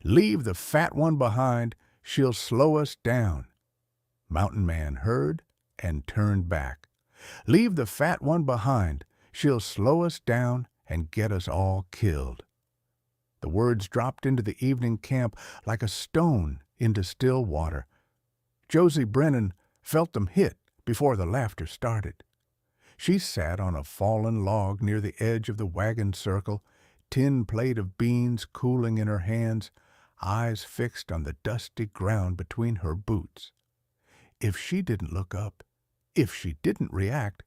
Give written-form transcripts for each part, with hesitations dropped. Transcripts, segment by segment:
Leave the fat one behind, she'll slow us down. Mountain Man heard and turned back. Leave the fat one behind, she'll slow us down and get us all killed. The words dropped into the evening camp like a stone into still water. Josie Brennan felt them hit before the laughter started. She sat on a fallen log near the edge of the wagon circle, tin plate of beans cooling in her hands, eyes fixed on the dusty ground between her boots. If she didn't look up, if she didn't react,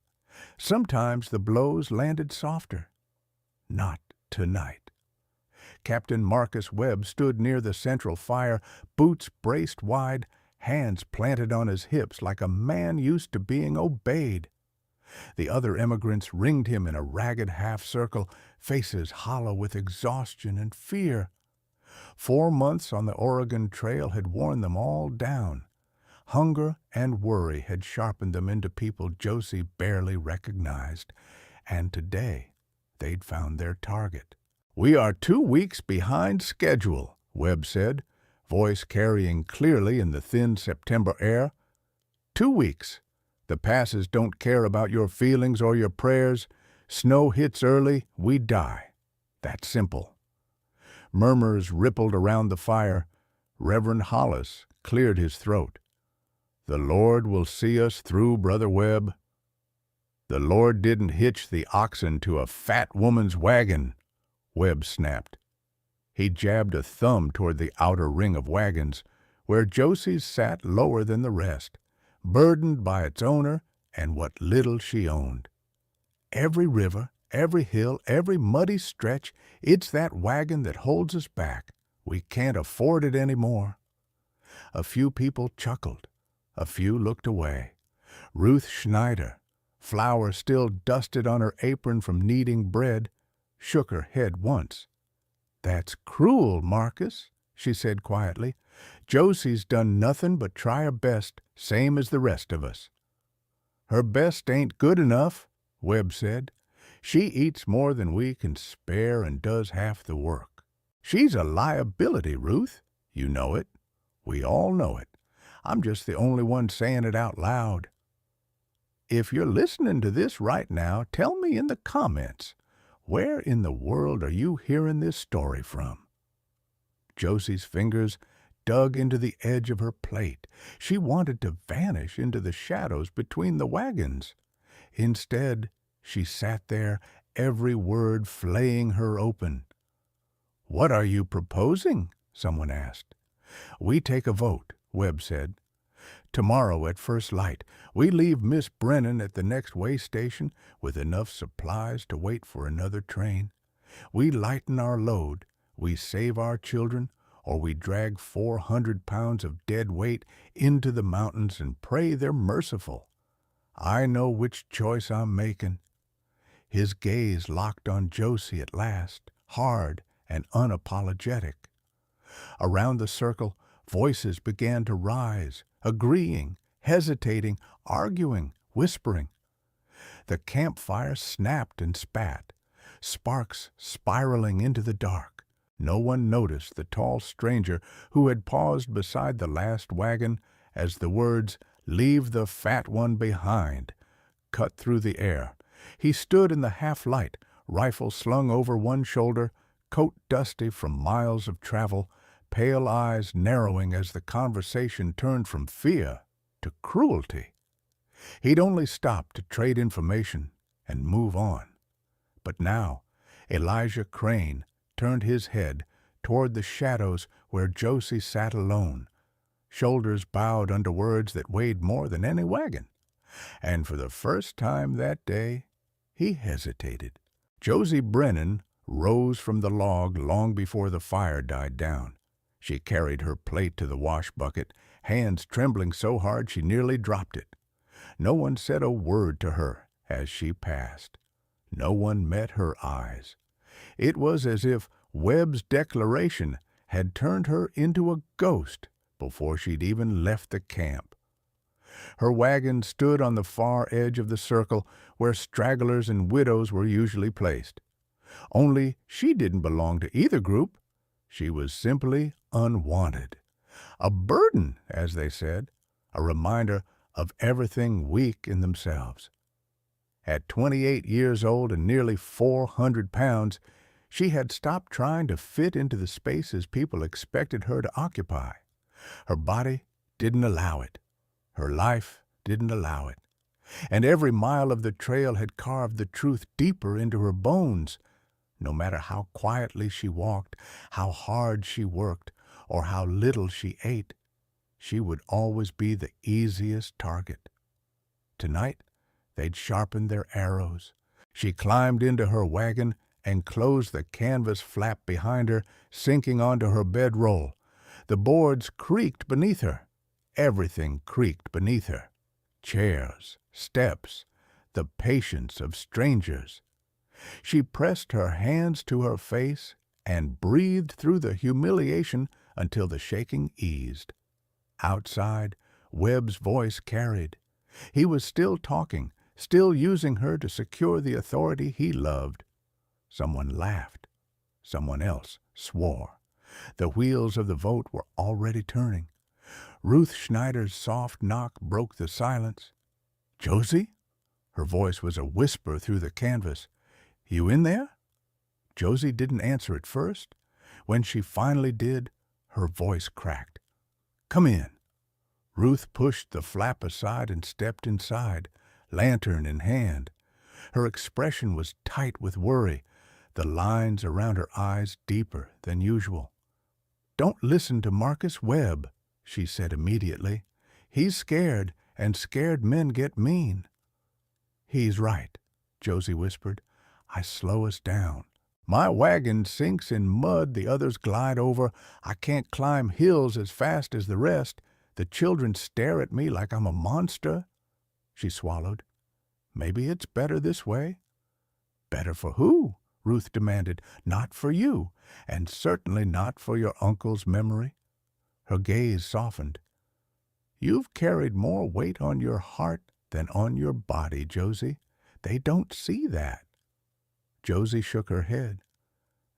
sometimes the blows landed softer. Not tonight. Captain Marcus Webb stood near the central fire, boots braced wide, hands planted on his hips like a man used to being obeyed. The other emigrants ringed him in a ragged half-circle, faces hollow with exhaustion and fear. 4 months on the Oregon Trail had worn them all down. Hunger and worry had sharpened them into people Josie barely recognized, and today they'd found their target. "We are 2 weeks behind schedule," Webb said, voice carrying clearly in the thin September air. 2 weeks. The passes don't care about your feelings or your prayers. Snow hits early, we die. That's simple. Murmurs rippled around the fire. Reverend Hollis cleared his throat. "The Lord will see us through, Brother Webb." "The Lord didn't hitch the oxen to a fat woman's wagon," Webb snapped. He jabbed a thumb toward the outer ring of wagons, where Josie's sat lower than the rest, burdened by its owner and what little she owned. Every river, every hill, every muddy stretch, it's that wagon that holds us back. We can't afford it anymore. A few people chuckled. A few looked away. Ruth Schneider, flour still dusted on her apron from kneading bread, shook her head once. "That's cruel, Marcus," she said quietly. "Josie's done nothing but try her best, same as the rest of us." "Her best ain't good enough," Webb said. "She eats more than we can spare and does half the work. She's a liability, Ruth. You know it. We all know it. I'm just the only one saying it out loud. If you're listening to this right now, tell me in the comments, where in the world are you hearing this story from?" Josie's fingers dug into the edge of her plate. She wanted to vanish into the shadows between the wagons. Instead, she sat there, every word flaying her open. "What are you proposing?" someone asked. "We take a vote," Webb said. "Tomorrow at first light, we leave Miss Brennan at the next way station with enough supplies to wait for another train. We lighten our load, we save our children, or we drag 400 pounds of dead weight into the mountains and pray they're merciful. I know which choice I'm making." His gaze locked on Josie at last, hard and unapologetic. Around the circle, voices began to rise, agreeing, hesitating, arguing, whispering. The campfire snapped and spat, sparks spiraling into the dark. No one noticed the tall stranger who had paused beside the last wagon as the words, "Leave the fat one behind," cut through the air. He stood in the half-light, rifle slung over one shoulder, coat dusty from miles of travel, pale eyes narrowing as the conversation turned from fear to cruelty. He'd only stopped to trade information and move on. But now, Elijah Crane turned his head toward the shadows where Josie sat alone, shoulders bowed under words that weighed more than any wagon. And for the first time that day, he hesitated. Josie Brennan rose from the log long before the fire died down. She carried her plate to the wash bucket, hands trembling so hard she nearly dropped it. No one said a word to her as she passed. No one met her eyes. It was as if Webb's declaration had turned her into a ghost before she'd even left the camp. Her wagon stood on the far edge of the circle where stragglers and widows were usually placed. Only she didn't belong to either group. She was simply unwanted. A burden, as they said, a reminder of everything weak in themselves. At 28 years old and nearly 400 pounds, she had stopped trying to fit into the spaces people expected her to occupy. Her body didn't allow it. Her life didn't allow it. And every mile of the trail had carved the truth deeper into her bones. No matter how quietly she walked, how hard she worked, or how little she ate, she would always be the easiest target. Tonight, they'd sharpened their arrows. She climbed into her wagon and closed the canvas flap behind her, sinking onto her bedroll. The boards creaked beneath her. Everything creaked beneath her. Chairs, steps, the patience of strangers. She pressed her hands to her face and breathed through the humiliation until the shaking eased. Outside, Webb's voice carried. He was still talking, still using her to secure the authority he loved. Someone laughed. Someone else swore. The wheels of the vote were already turning. Ruth Schneider's soft knock broke the silence. "Josie?" Her voice was a whisper through the canvas. "You in there?" Josie didn't answer at first. When she finally did, her voice cracked. "Come in." Ruth pushed the flap aside and stepped inside, lantern in hand. Her expression was tight with worry, the lines around her eyes deeper than usual. "Don't listen to Marcus Webb," she said immediately. "He's scared, and scared men get mean." "He's right," Josie whispered. "I slow us down. My wagon sinks in mud the others glide over. I can't climb hills as fast as the rest. The children stare at me like I'm a monster." She swallowed. "Maybe it's better this way." "Better for who?" Ruth demanded. "Not for you, and certainly not for your uncle's memory." Her gaze softened. "You've carried more weight on your heart than on your body, Josie. They don't see that." Josie shook her head.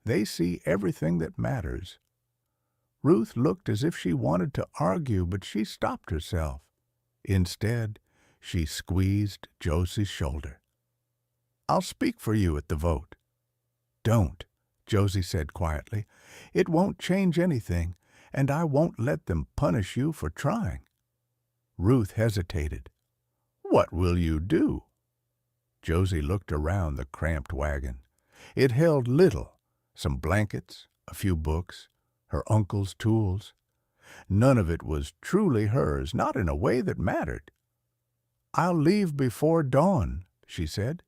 "They see everything that matters." Ruth looked as if she wanted to argue, but she stopped herself. Instead, she squeezed Josie's shoulder. "I'll speak for you at the vote." "Don't," Josie said quietly. "It won't change anything, and I won't let them punish you for trying." Ruth hesitated. "What will you do?" Josie looked around the cramped wagon. It held little, some blankets, a few books, her uncle's tools. None of it was truly hers, not in a way that mattered. "I'll leave before dawn," she said.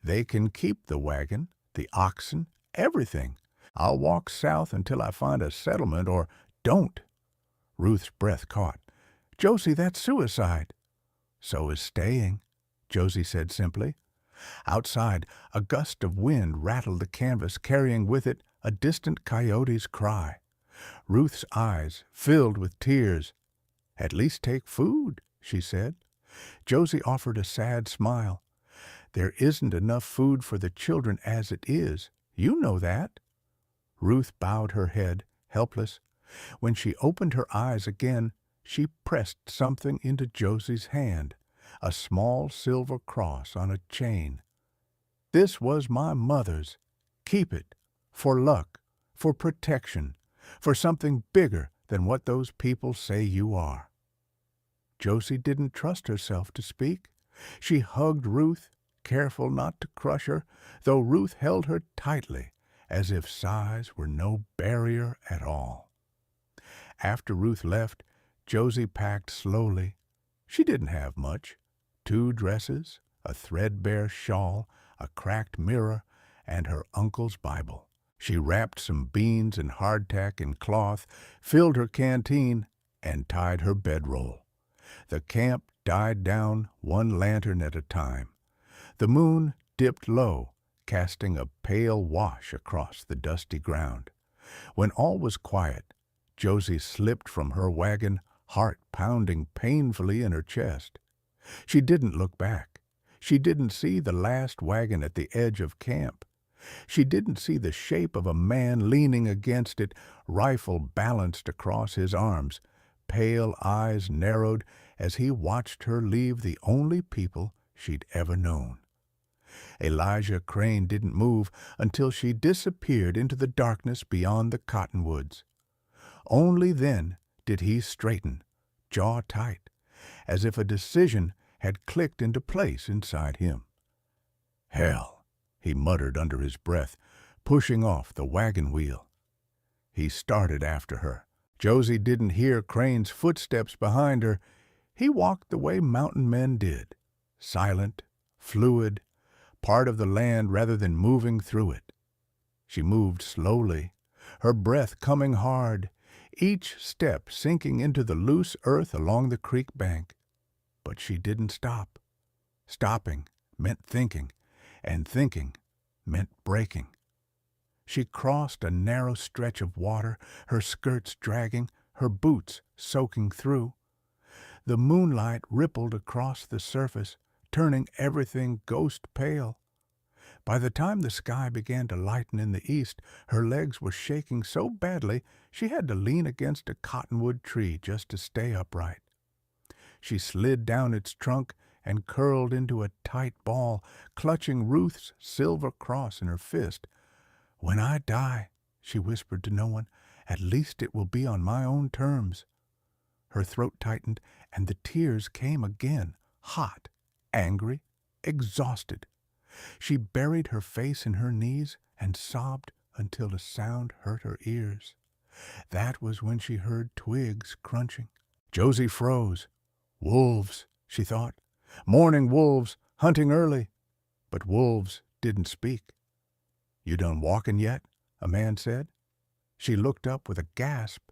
"They can keep the wagon, the oxen, everything. I'll walk south until I find a settlement, or don't." Ruth's breath caught. "Josie, that's suicide." "So is staying," Josie said simply. Outside, a gust of wind rattled the canvas, carrying with it a distant coyote's cry. Ruth's eyes filled with tears. "At least take food," she said. Josie offered a sad smile. "There isn't enough food for the children as it is. You know that." Ruth bowed her head, helpless. When she opened her eyes again, she pressed something into Josie's hand, a small silver cross on a chain. "This was my mother's. Keep it, for luck, for protection, for something bigger than what those people say you are." Josie didn't trust herself to speak. She hugged Ruth, careful not to crush her, though Ruth held her tightly, as if size were no barrier at all. After Ruth left, Josie packed slowly. She didn't have much. 2 dresses, a threadbare shawl, a cracked mirror, and her uncle's Bible. She wrapped some beans and hardtack in cloth, filled her canteen, and tied her bedroll. The camp died down 1 lantern at a time. The moon dipped low, casting a pale wash across the dusty ground. When all was quiet, Josie slipped from her wagon, heart pounding painfully in her chest. She didn't look back. She didn't see the last wagon at the edge of camp. She didn't see the shape of a man leaning against it, rifle balanced across his arms. Pale eyes narrowed as he watched her leave the only people she'd ever known. Elijah Crane didn't move until she disappeared into the darkness beyond the cottonwoods. Only then did he straighten, jaw tight, as if a decision had clicked into place inside him. "Hell," he muttered under his breath, pushing off the wagon wheel. He started after her. Josie didn't hear Crane's footsteps behind her. He walked the way mountain men did, silent, fluid, part of the land rather than moving through it. She moved slowly, her breath coming hard, each step sinking into the loose earth along the creek bank. But she didn't stop. Stopping meant thinking, and thinking meant breaking. She crossed a narrow stretch of water, her skirts dragging, her boots soaking through. The moonlight rippled across the surface, turning everything ghost pale. By the time the sky began to lighten in the east, her legs were shaking so badly she had to lean against a cottonwood tree just to stay upright. She slid down its trunk and curled into a tight ball, clutching Ruth's silver cross in her fist. "When I die," she whispered to no one, "at least it will be on my own terms." Her throat tightened, and the tears came again, hot, angry, exhausted. She buried her face in her knees and sobbed until the sound hurt her ears. That was when she heard twigs crunching. Josie froze. Wolves, she thought. Morning wolves, hunting early. But wolves didn't speak. "You done walking yet?" a man said. She looked up with a gasp.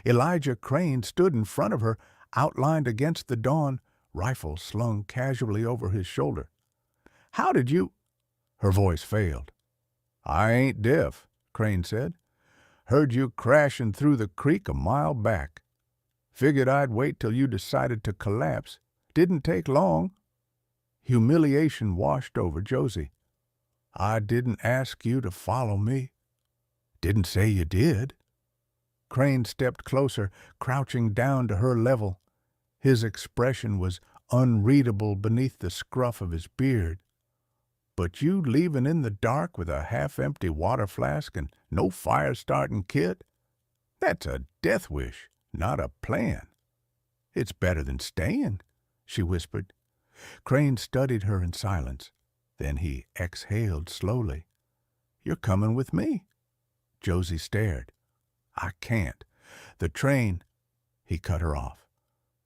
Elijah Crane stood in front of her, outlined against the dawn, rifle slung casually over his shoulder. "How did you—" Her voice failed. "I ain't deaf," Crane said. "Heard you crashing through the creek a mile back. Figured I'd wait till you decided to collapse. Didn't take long." Humiliation washed over Josie. "I didn't ask you to follow me." "Didn't say you did." Crane stepped closer, crouching down to her level. His expression was unreadable beneath the scruff of his beard. "But you leaving in the dark with a half-empty water flask and no fire-starting kit? That's a death wish, not a plan." "It's better than staying," she whispered. Crane studied her in silence. Then he exhaled slowly. "You're coming with me." Josie stared. "I can't. The train—" He cut her off.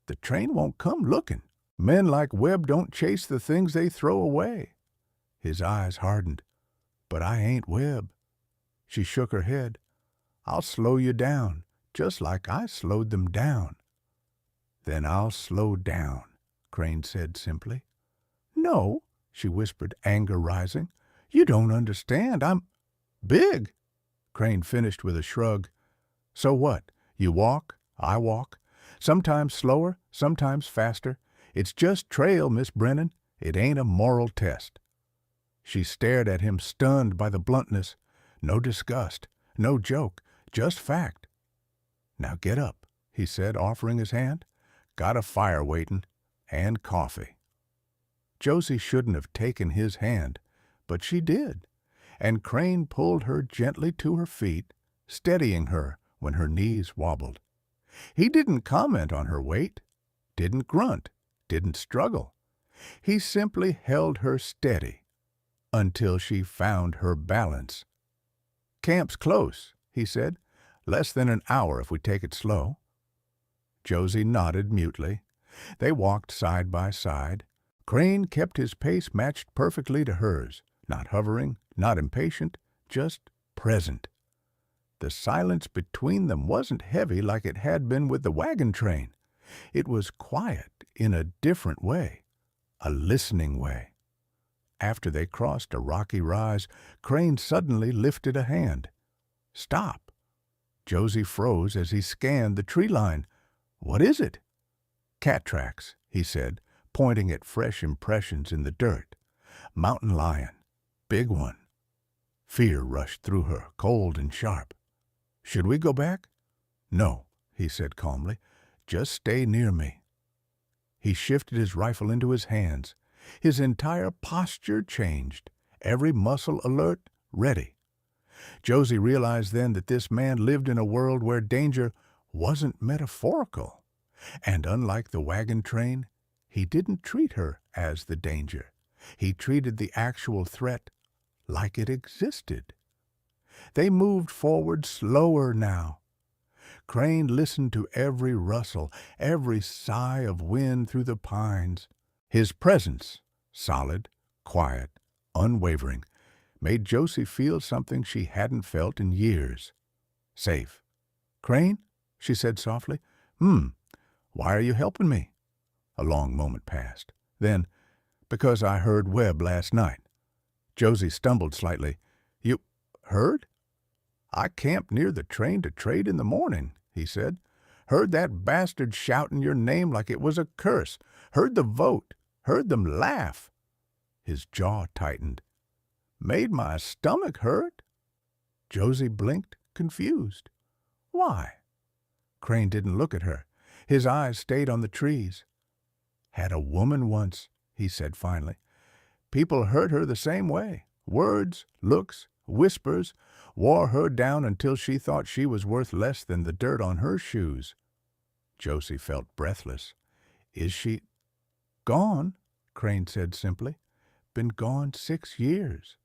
"The train won't come looking. Men like Webb don't chase the things they throw away." His eyes hardened. "But I ain't Webb." She shook her head. "I'll slow you down, just like I slowed them down." "Then I'll slow down," Crane said simply. "No," she whispered, anger rising. "You don't understand. I'm big." Crane finished with a shrug. "So what? You walk, I walk. Sometimes slower, sometimes faster. It's just trail, Miss Brennan. It ain't a moral test." She stared at him, stunned by the bluntness. No disgust, no joke, just fact. "Now get up," he said, offering his hand. "Got a fire waiting, and coffee." Josie shouldn't have taken his hand, but she did, and Crane pulled her gently to her feet, steadying her when her knees wobbled. He didn't comment on her weight, didn't grunt, didn't struggle. He simply held her steady until she found her balance. "Camp's close," he said. "Less than an hour if we take it slow." Josie nodded mutely. They walked side by side. Crane kept his pace matched perfectly to hers, not hovering, not impatient, just present. The silence between them wasn't heavy like it had been with the wagon train. It was quiet in a different way, a listening way. After they crossed a rocky rise, Crane suddenly lifted a hand. "Stop." Josie froze as he scanned the tree line. "What is it?" "Cat tracks," he said, pointing at fresh impressions in the dirt. "Mountain lion. Big one." Fear rushed through her, cold and sharp. "Should we go back?" "No," he said calmly. "Just stay near me." He shifted his rifle into his hands. His entire posture changed, every muscle alert, ready. Josie realized then that this man lived in a world where danger wasn't metaphorical. And unlike the wagon train, he didn't treat her as the danger. He treated the actual threat like it existed. They moved forward slower now. Crane listened to every rustle, every sigh of wind through the pines. His presence, solid, quiet, unwavering, made Josie feel something she hadn't felt in years. Safe. "Crane?" she said softly. Why are you helping me?" A long moment passed. Then, "Because I heard Webb last night." Josie stumbled slightly. "You heard?" "I camped near the train to trade in the morning," he said. "Heard that bastard shouting your name like it was a curse. Heard the vote. Heard them laugh." His jaw tightened. "Made my stomach hurt." Josie blinked, confused. "Why?" Crane didn't look at her. His eyes stayed on the trees. "Had a woman once," he said finally. "People hurt her the same way. Words, looks, whispers, wore her down until she thought she was worth less than the dirt on her shoes." Josie felt breathless. "Is she—" "Gone," Crane said simply. "Been gone 6 years."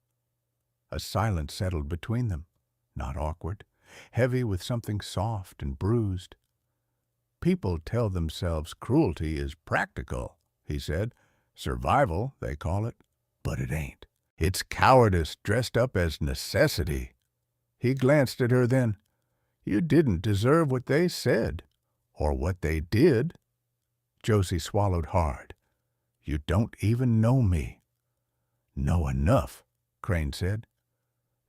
A silence settled between them, not awkward, heavy with something soft and bruised. "People tell themselves cruelty is practical," he said. "Survival, they call it. But it ain't. It's cowardice dressed up as necessity." He glanced at her then. "You didn't deserve what they said, or what they did." Josie swallowed hard. "You don't even know me." "Know enough," Crane said.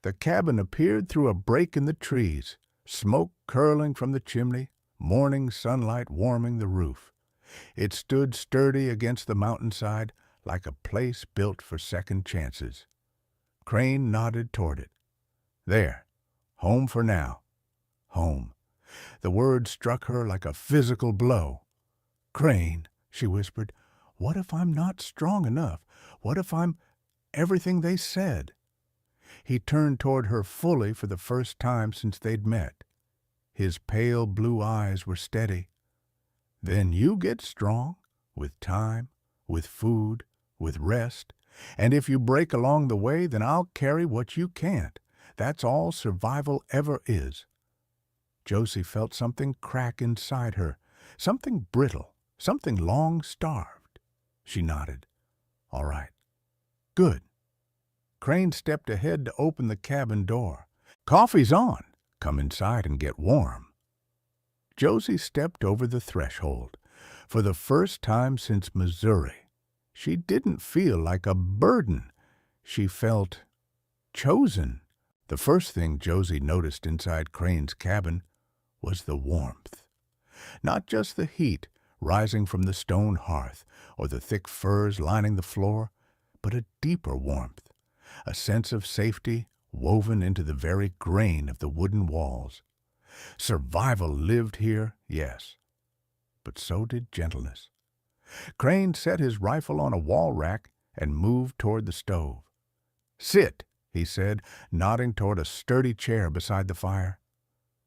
The cabin appeared through a break in the trees, smoke curling from the chimney, morning sunlight warming the roof. It stood sturdy against the mountainside like a place built for second chances. Crane nodded toward it. "There. Home for now. Home." The word struck her like a physical blow. "Crane," she whispered, "what if I'm not strong enough? What if I'm everything they said?" He turned toward her fully for the first time since they'd met. His pale blue eyes were steady. "Then you get strong, with time, with food, with rest, and if you break along the way, then I'll carry what you can't. That's all survival ever is." Josie felt something crack inside her, something brittle, something long-starved. She nodded. "All right." "Good." Crane stepped ahead to open the cabin door. "Coffee's on. Come inside and get warm." Josie stepped over the threshold. For the first time since Missouri, she didn't feel like a burden. She felt chosen. The first thing Josie noticed inside Crane's cabin was the warmth. Not just the heat rising from the stone hearth or the thick furs lining the floor, but a deeper warmth, a sense of safety woven into the very grain of the wooden walls. Survival lived here, yes, but so did gentleness. Crane set his rifle on a wall rack and moved toward the stove. "Sit," he said, nodding toward a sturdy chair beside the fire.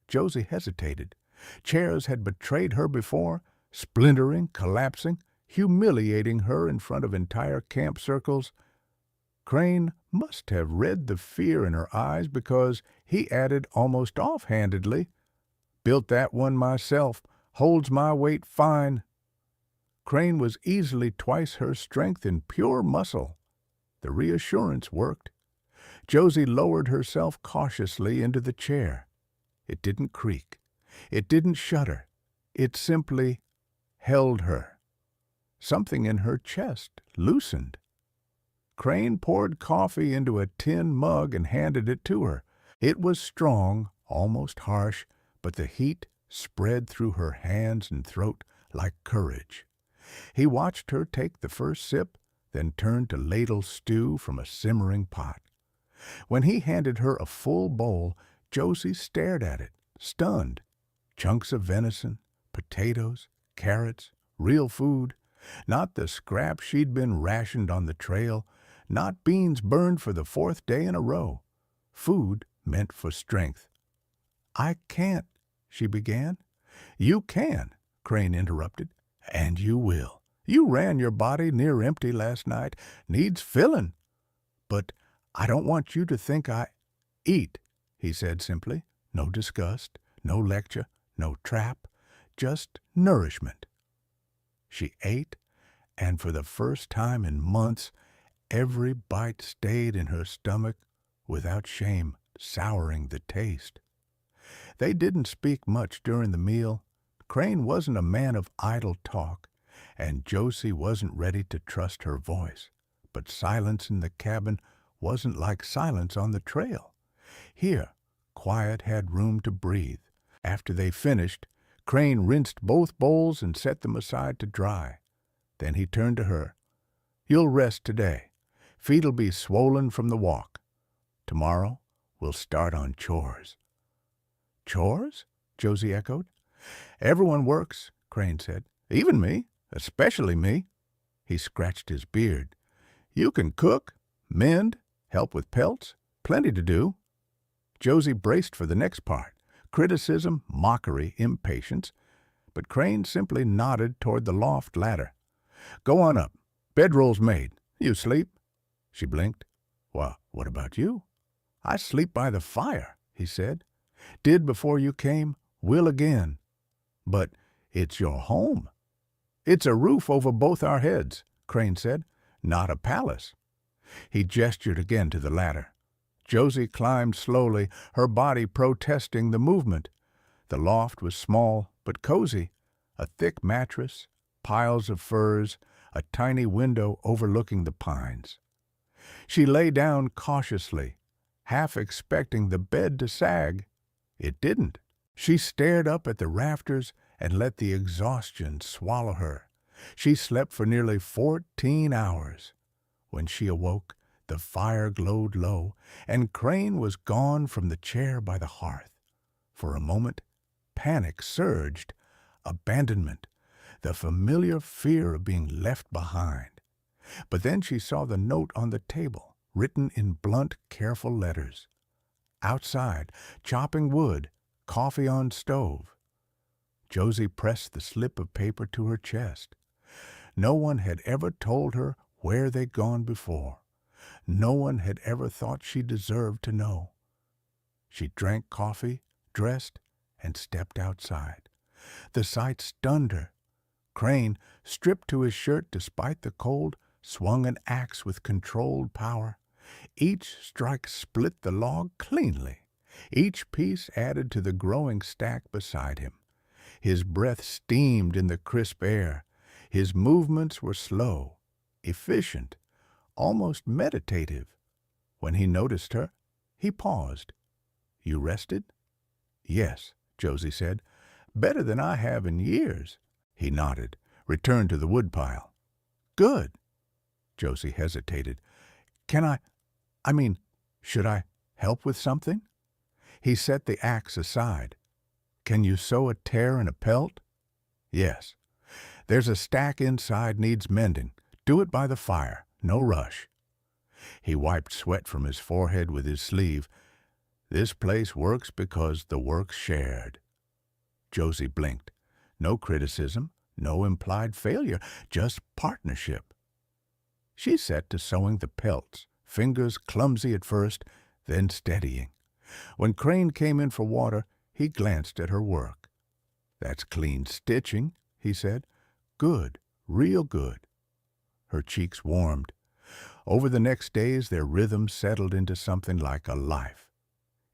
Josie hesitated. Chairs had betrayed her before, splintering, collapsing, humiliating her in front of entire camp circles. Crane must have read the fear in her eyes, because he added almost offhandedly, "Built that one myself, holds my weight fine." Crane was easily twice her strength in pure muscle. The reassurance worked. Josie lowered herself cautiously into the chair. It didn't creak. It didn't shudder. It simply held her. Something in her chest loosened. Crane poured coffee into a tin mug and handed it to her. It was strong, almost harsh, but the heat spread through her hands and throat like courage. He watched her take the first sip, then turned to ladle stew from a simmering pot. When he handed her a full bowl, Josie stared at it, stunned. Chunks of venison, potatoes, carrots, real food, not the scraps she'd been rationed on the trail, not beans burned for the 4th day in a row. Food meant for strength. "I can't," she began. "You can," Crane interrupted, "and you will. You ran your body near empty last night. Needs filling. But I don't want you to think I—" "Eat," he said simply. No disgust, no lecture, no trap, just nourishment. She ate, and for the first time in months, every bite stayed in her stomach without shame souring the taste. They didn't speak much during the meal. Crane wasn't a man of idle talk, and Josie wasn't ready to trust her voice. But silence in the cabin wasn't like silence on the trail. Here, quiet had room to breathe. After they finished, Crane rinsed both bowls and set them aside to dry. Then he turned to her. "You'll rest today. Feet'll be swollen from the walk. Tomorrow, we'll start on chores." "Chores?" Josie echoed. "Everyone works," Crane said. "Even me, especially me." He scratched his beard. "You can cook, mend, help with pelts. Plenty to do." Josie braced for the next part. Criticism, mockery, impatience. But Crane simply nodded toward the loft ladder. "Go on up. Bedroll's made. You sleep?" She blinked. "Well, what about you?" "I sleep by the fire," he said. "Did before you came, will again. But it's your home." "It's a roof over both our heads," Crane said. "Not a palace." He gestured again to the ladder. Josie climbed slowly, her body protesting the movement. The loft was small but cozy. A thick mattress, piles of furs, a tiny window overlooking the pines. She lay down cautiously, half expecting the bed to sag. It didn't. She stared up at the rafters and let the exhaustion swallow her. She slept for nearly 14 hours. When she awoke, the fire glowed low, and Crane was gone from the chair by the hearth. For a moment, panic surged, abandonment, the familiar fear of being left behind. But then she saw the note on the table, written in blunt, careful letters. Outside, chopping wood, coffee on stove. Josie pressed the slip of paper to her chest. No one had ever told her where they'd gone before. No one had ever thought she deserved to know. She drank coffee, dressed, and stepped outside. The sight stunned her. Crane, stripped to his shirt despite the cold, swung an axe with controlled power. Each strike split the log cleanly. Each piece added to the growing stack beside him. His breath steamed in the crisp air. His movements were slow, efficient, almost meditative. When he noticed her, he paused. "You rested?" "Yes," Josie said. "Better than I have in years." He nodded, returned to the woodpile. "Good." Josie hesitated. Should I help with something?" He set the axe aside. "Can you sew a tear in a pelt?" "Yes. There's a stack inside needs mending. Do it by the fire. No rush." He wiped sweat from his forehead with his sleeve. "This place works because the work's shared." Josie blinked. No criticism, no implied failure, just partnership. She set to sewing the pelts, fingers clumsy at first, then steadying. When Crane came in for water, he glanced at her work. "That's clean stitching," he said. "Good, real good." Her cheeks warmed. Over the next days, their rhythm settled into something like a life.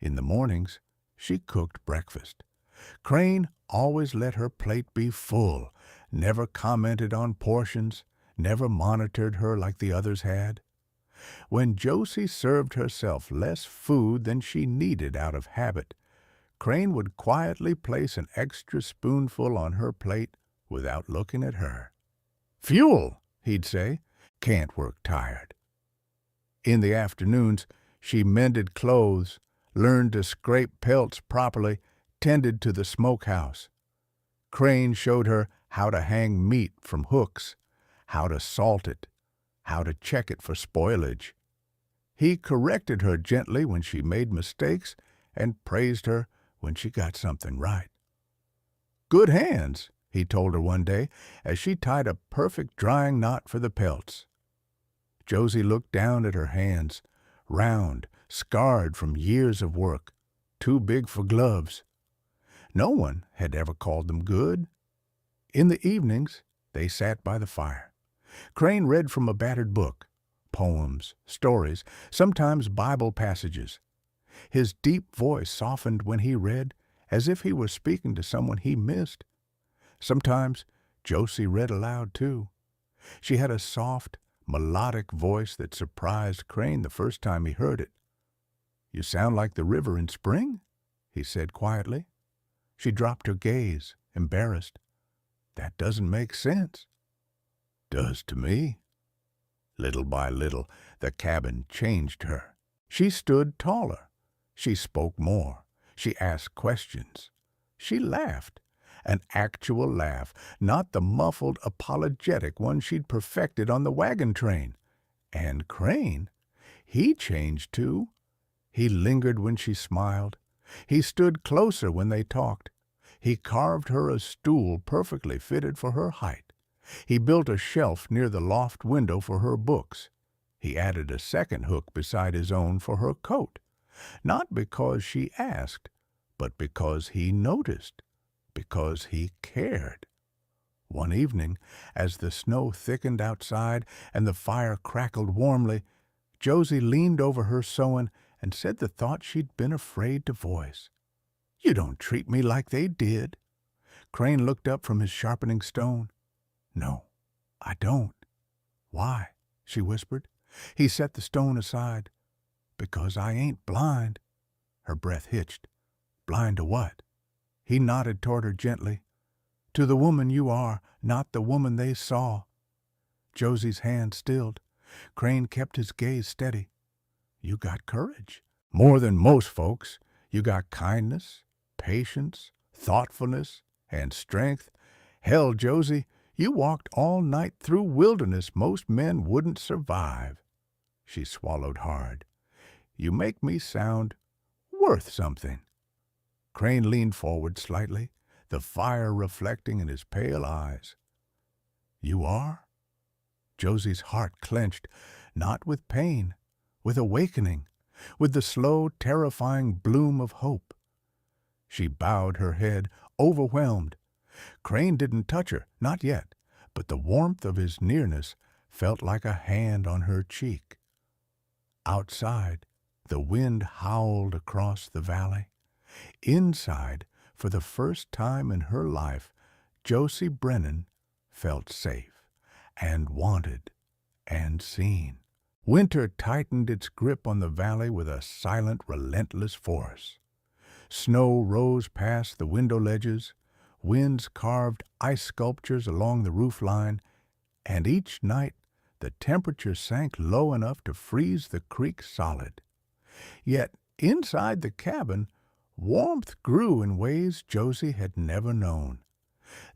In the mornings, she cooked breakfast. Crane always let her plate be full, never commented on portions, never monitored her like the others had. When Josie served herself less food than she needed out of habit, Crane would quietly place an extra spoonful on her plate without looking at her. "Fuel," he'd say. "Can't work tired." In the afternoons, She mended clothes, learned to scrape pelts properly, tended to the smokehouse. Crane showed her how to hang meat from hooks, how to salt it, how to check it for spoilage. He corrected her gently when she made mistakes and praised her when she got something right. "Good hands," he told her one day as she tied a perfect drying knot for the pelts. Josie looked down at her hands, round, scarred from years of work, too big for gloves. No one had ever called them good. In the evenings, they sat by the fire. Crane read from a battered book, poems, stories, sometimes Bible passages. His deep voice softened when he read, as if he were speaking to someone he missed. Sometimes Josie read aloud, too. She had a soft, melodic voice that surprised Crane the first time he heard it. "You sound like the river in spring," he said quietly. She dropped her gaze, embarrassed. "That doesn't make sense." "Does to me." Little by little, the cabin changed her. She stood taller. She spoke more. She asked questions. She laughed. An actual laugh, not the muffled, apologetic one she'd perfected on the wagon train. And Crane, he changed too. He lingered when she smiled. He stood closer when they talked. He carved her a stool perfectly fitted for her height. He built a shelf near the loft window for her books. He added a second hook beside his own for her coat, not because she asked, but because he noticed, because he cared. One evening, as the snow thickened outside and the fire crackled warmly, Josie leaned over her sewing and said the thought she'd been afraid to voice. "You don't treat me like they did." Crane looked up from his sharpening stone. "No, I don't." "Why?" she whispered. He set the stone aside. "Because I ain't blind." Her breath hitched. "Blind to what?" He nodded toward her gently. "To the woman you are, not the woman they saw." Josie's hand stilled. Crane kept his gaze steady. "You got courage. More than most folks. You got kindness, patience, thoughtfulness, and strength. Hell, Josie, you walked all night through wilderness most men wouldn't survive." She swallowed hard. "You make me sound worth something." Crane leaned forward slightly, the fire reflecting in his pale eyes. "You are?" Josie's heart clenched, not with pain, with awakening, with the slow, terrifying bloom of hope. She bowed her head, overwhelmed. Crane didn't touch her, not yet, but the warmth of his nearness felt like a hand on her cheek. Outside, the wind howled across the valley. Inside, for the first time in her life, Josie Brennan felt safe and wanted and seen. Winter tightened its grip on the valley with a silent, relentless force. Snow rose past the window ledges, winds carved ice sculptures along the roof line, and each night the temperature sank low enough to freeze the creek solid. Yet inside the cabin, warmth grew in ways Josie had never known.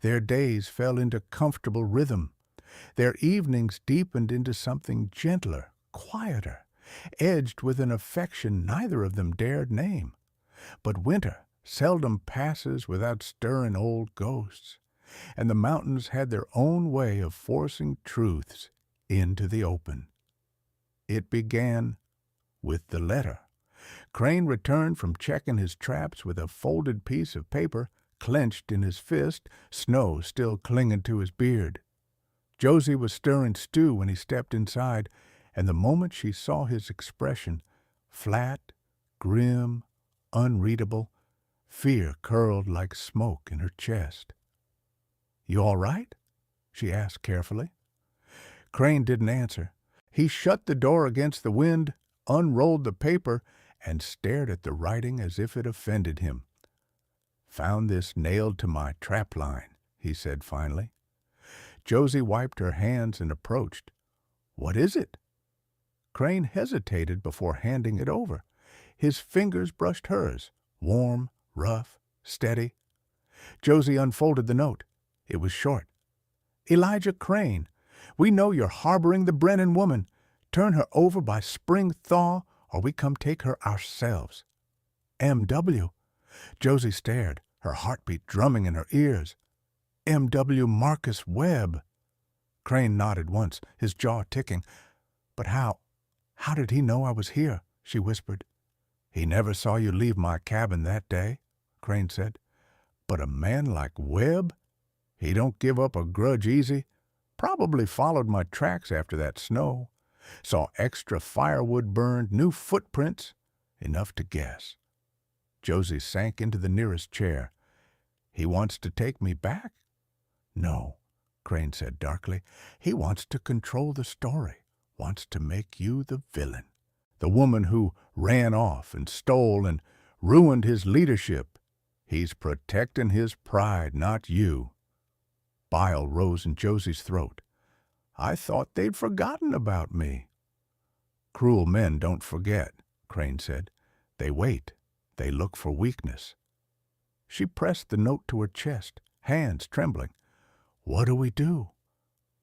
Their days fell into comfortable rhythm. Their evenings deepened into something gentler, quieter, edged with an affection neither of them dared name. But winter seldom passes without stirring old ghosts, and the mountains had their own way of forcing truths into the open. It began with the letter. Crane returned from checking his traps with a folded piece of paper clenched in his fist, snow still clinging to his beard. Josie was stirring stew when he stepped inside, and the moment she saw his expression, flat, grim, unreadable, fear curled like smoke in her chest. "You all right?" she asked carefully. Crane didn't answer. He shut the door against the wind, unrolled the paper, and stared at the writing as if it offended him. "Found this nailed to my trap line," he said finally. Josie wiped her hands and approached. "What is it?" Crane hesitated before handing it over. His fingers brushed hers, warm, rough, steady. Josie unfolded the note. It was short. Elijah Crane, we know you're harboring the Brennan woman. Turn her over by spring thaw, or we come take her ourselves. M.W. Josie stared, her heartbeat drumming in her ears. M.W. Marcus Webb. Crane nodded once, his jaw ticking. But how did he know I was here? She whispered. He never saw you leave my cabin that day, Crane said. But a man like Webb? He don't give up a grudge easy. Probably followed my tracks after that snow. Saw extra firewood burned, new footprints. Enough to guess. Josie sank into the nearest chair. He wants to take me back? No, Crane said darkly. He wants to control the story, wants to make you the villain. The woman who ran off and stole and ruined his leadership. He's protecting his pride, not you. Bile rose in Josie's throat. I thought they'd forgotten about me. Cruel men don't forget, Crane said. They wait. They look for weakness. She pressed the note to her chest, hands trembling. What do?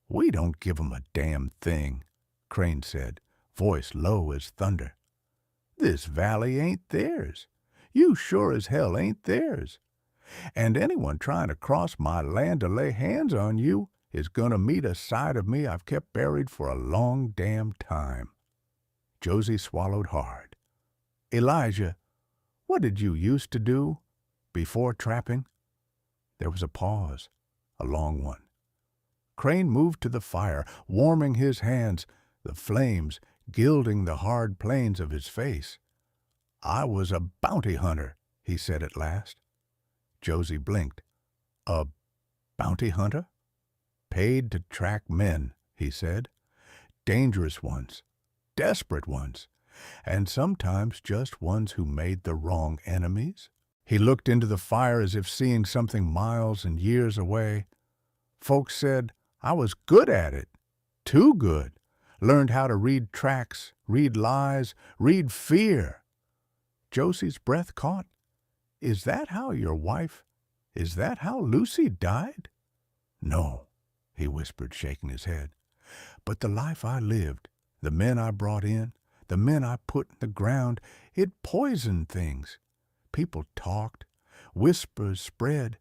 We don't give 'em a damn thing, Crane said, voice low as thunder. This valley ain't theirs. You sure as hell ain't theirs. And anyone trying to cross my land to lay hands on you is gonna meet a side of me I've kept buried for a long damn time. Josie swallowed hard. Elijah, what did you used to do before trapping? There was a pause, a long one. Crane moved to the fire, warming his hands, the flames gilding the hard plains of his face. I was a bounty hunter, he said at last. Josie blinked. A bounty hunter? Paid to track men, he said. Dangerous ones, desperate ones, and sometimes just ones who made the wrong enemies. He looked into the fire as if seeing something miles and years away. Folks said I was good at it, too good. Learned how to read tracks, read lies, read fear. Josie's breath caught. Is that how Lucy died? No, he whispered, shaking his head. But the life I lived, the men I brought in, the men I put in the ground, it poisoned things. People talked. Whispers spread.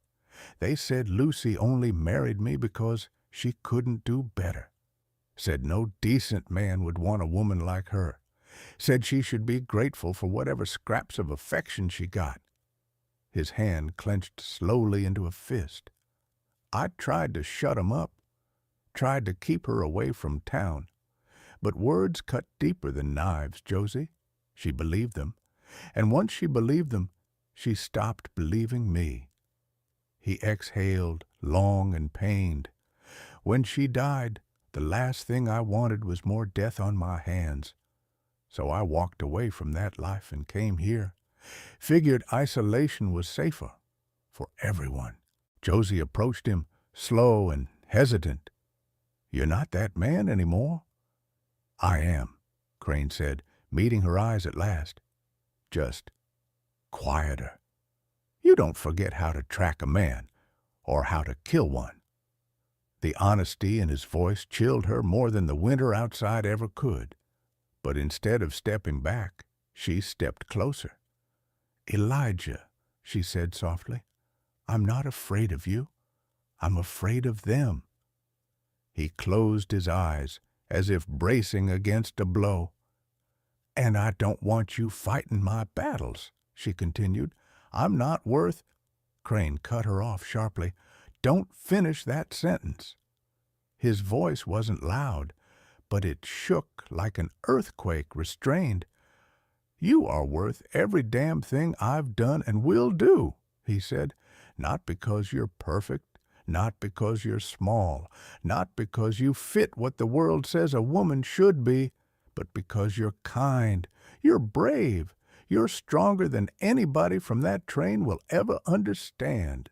They said Lucy only married me because she couldn't do better. Said no decent man would want a woman like her. Said she should be grateful for whatever scraps of affection she got. His hand clenched slowly into a fist. I tried to shut him up, tried to keep her away from town. But words cut deeper than knives, Josie. She believed them. And once she believed them, she stopped believing me. He exhaled, long and pained. When she died, the last thing I wanted was more death on my hands. So I walked away from that life and came here. Figured isolation was safer for everyone. Josie approached him, slow and hesitant. You're not that man anymore. I am, Crane said, meeting her eyes at last. Just quieter. You don't forget how to track a man or how to kill one. The honesty in his voice chilled her more than the winter outside ever could. But instead of stepping back, she stepped closer. Elijah, she said softly, I'm not afraid of you. I'm afraid of them. He closed his eyes as if bracing against a blow. And I don't want you fighting my battles, she continued. I'm not worth... Crane cut her off sharply. Don't finish that sentence. His voice wasn't loud, but it shook like an earthquake restrained. You are worth every damn thing I've done and will do, he said. Not because you're perfect, not because you're small, not because you fit what the world says a woman should be, but because you're kind, you're brave, you're stronger than anybody from that train will ever understand.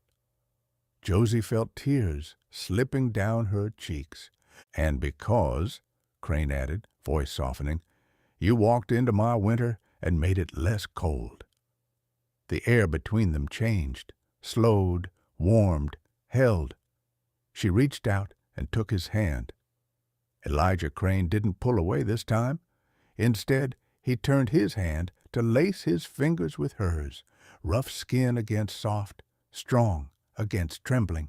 Josie felt tears slipping down her cheeks. And because, Crane added, voice softening, You walked into my winter and made it less cold. The air between them changed, slowed, warmed, held. She reached out and took his hand. Elijah Crane didn't pull away this time. Instead, he turned his hand to lace his fingers with hers, rough skin against soft, strong against trembling.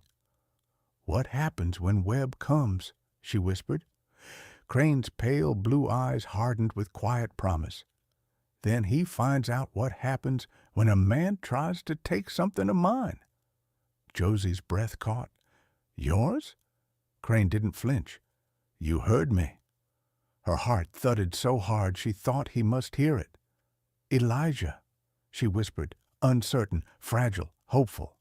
"What happens when Webb comes?" she whispered. Crane's pale blue eyes hardened with quiet promise. "Then he finds out what happens when a man tries to take something of mine." Josie's breath caught. "Yours?" Crane didn't flinch. "You heard me." Her heart thudded so hard she thought he must hear it. "Elijah," she whispered, uncertain, fragile, hopeful.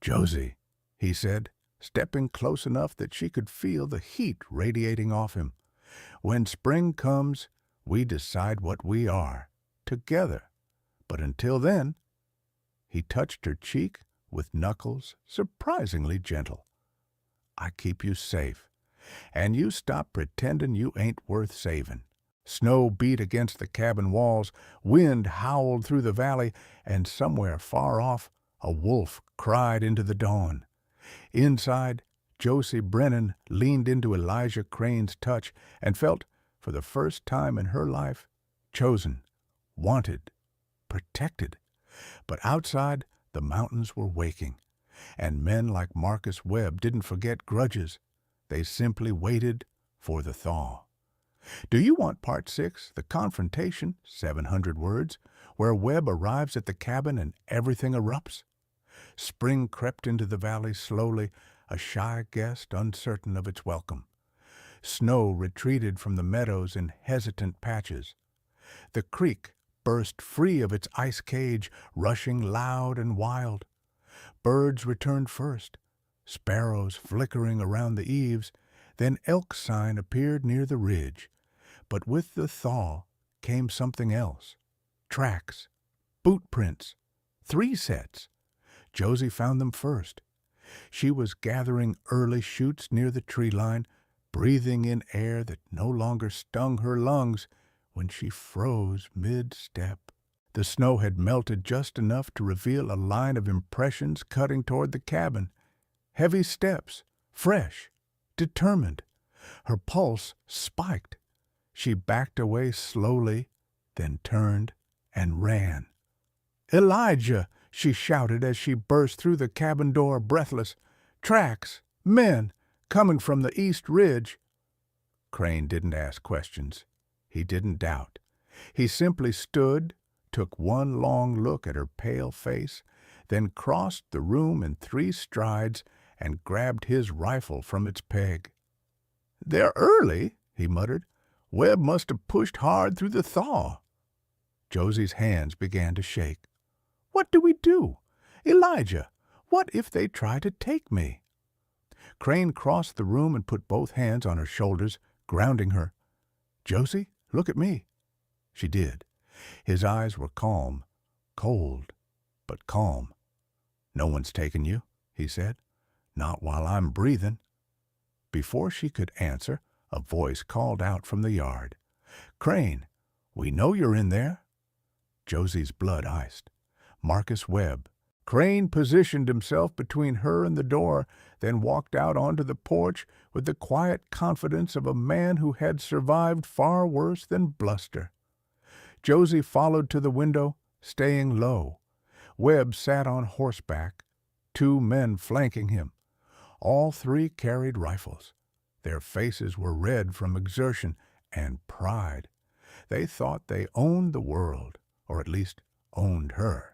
"Josie," he said, stepping close enough that she could feel the heat radiating off him. "When spring comes, we decide what we are, together. But until then—" He touched her cheek with knuckles surprisingly gentle. "I keep you safe, and you stop pretending you ain't worth saving." Snow beat against the cabin walls, wind howled through the valley, and somewhere far off a wolf cried into the dawn. Inside, Josie Brennan leaned into Elijah Crane's touch and felt, for the first time in her life, chosen, wanted, protected. But outside, the mountains were waking, and men like Marcus Webb didn't forget grudges. They simply waited for the thaw. Do you want Part 6, The Confrontation, 700 words, where Webb arrives at the cabin and everything erupts? Spring crept into the valley slowly, a shy guest uncertain of its welcome. Snow retreated from the meadows in hesitant patches. The creek burst free of its ice cage, rushing loud and wild. Birds returned first, sparrows flickering around the eaves, then elk sign appeared near the ridge. But with the thaw came something else. Tracks, boot prints, 3 sets. Josie found them first. She was gathering early shoots near the tree line, breathing in air that no longer stung her lungs, when she froze mid-step. The snow had melted just enough to reveal a line of impressions cutting toward the cabin. Heavy steps, fresh, determined. Her pulse spiked. She backed away slowly, then turned and ran. "Elijah!" she shouted as she burst through the cabin door, breathless. "Tracks! Men! Coming from the east ridge!" Crane didn't ask questions. He didn't doubt. He simply stood, took one long look at her pale face, then crossed the room in 3 strides and grabbed his rifle from its peg. "They're early," he muttered. "Webb must have pushed hard through the thaw." Josie's hands began to shake. "What do we do? Elijah, what if they try to take me?" Crane crossed the room and put both hands on her shoulders, grounding her. "Josie, look at me." She did. His eyes were calm, cold, but calm. "No one's taken you," he said. "Not while I'm breathing." Before she could answer, a voice called out from the yard. "Crane, we know you're in there." Josie's blood iced. Marcus Webb. Crane positioned himself between her and the door, then walked out onto the porch with the quiet confidence of a man who had survived far worse than bluster. Josie followed to the window, staying low. Webb sat on horseback, 2 men flanking him. All 3 carried rifles. Their faces were red from exertion and pride. They thought they owned the world, or at least owned her.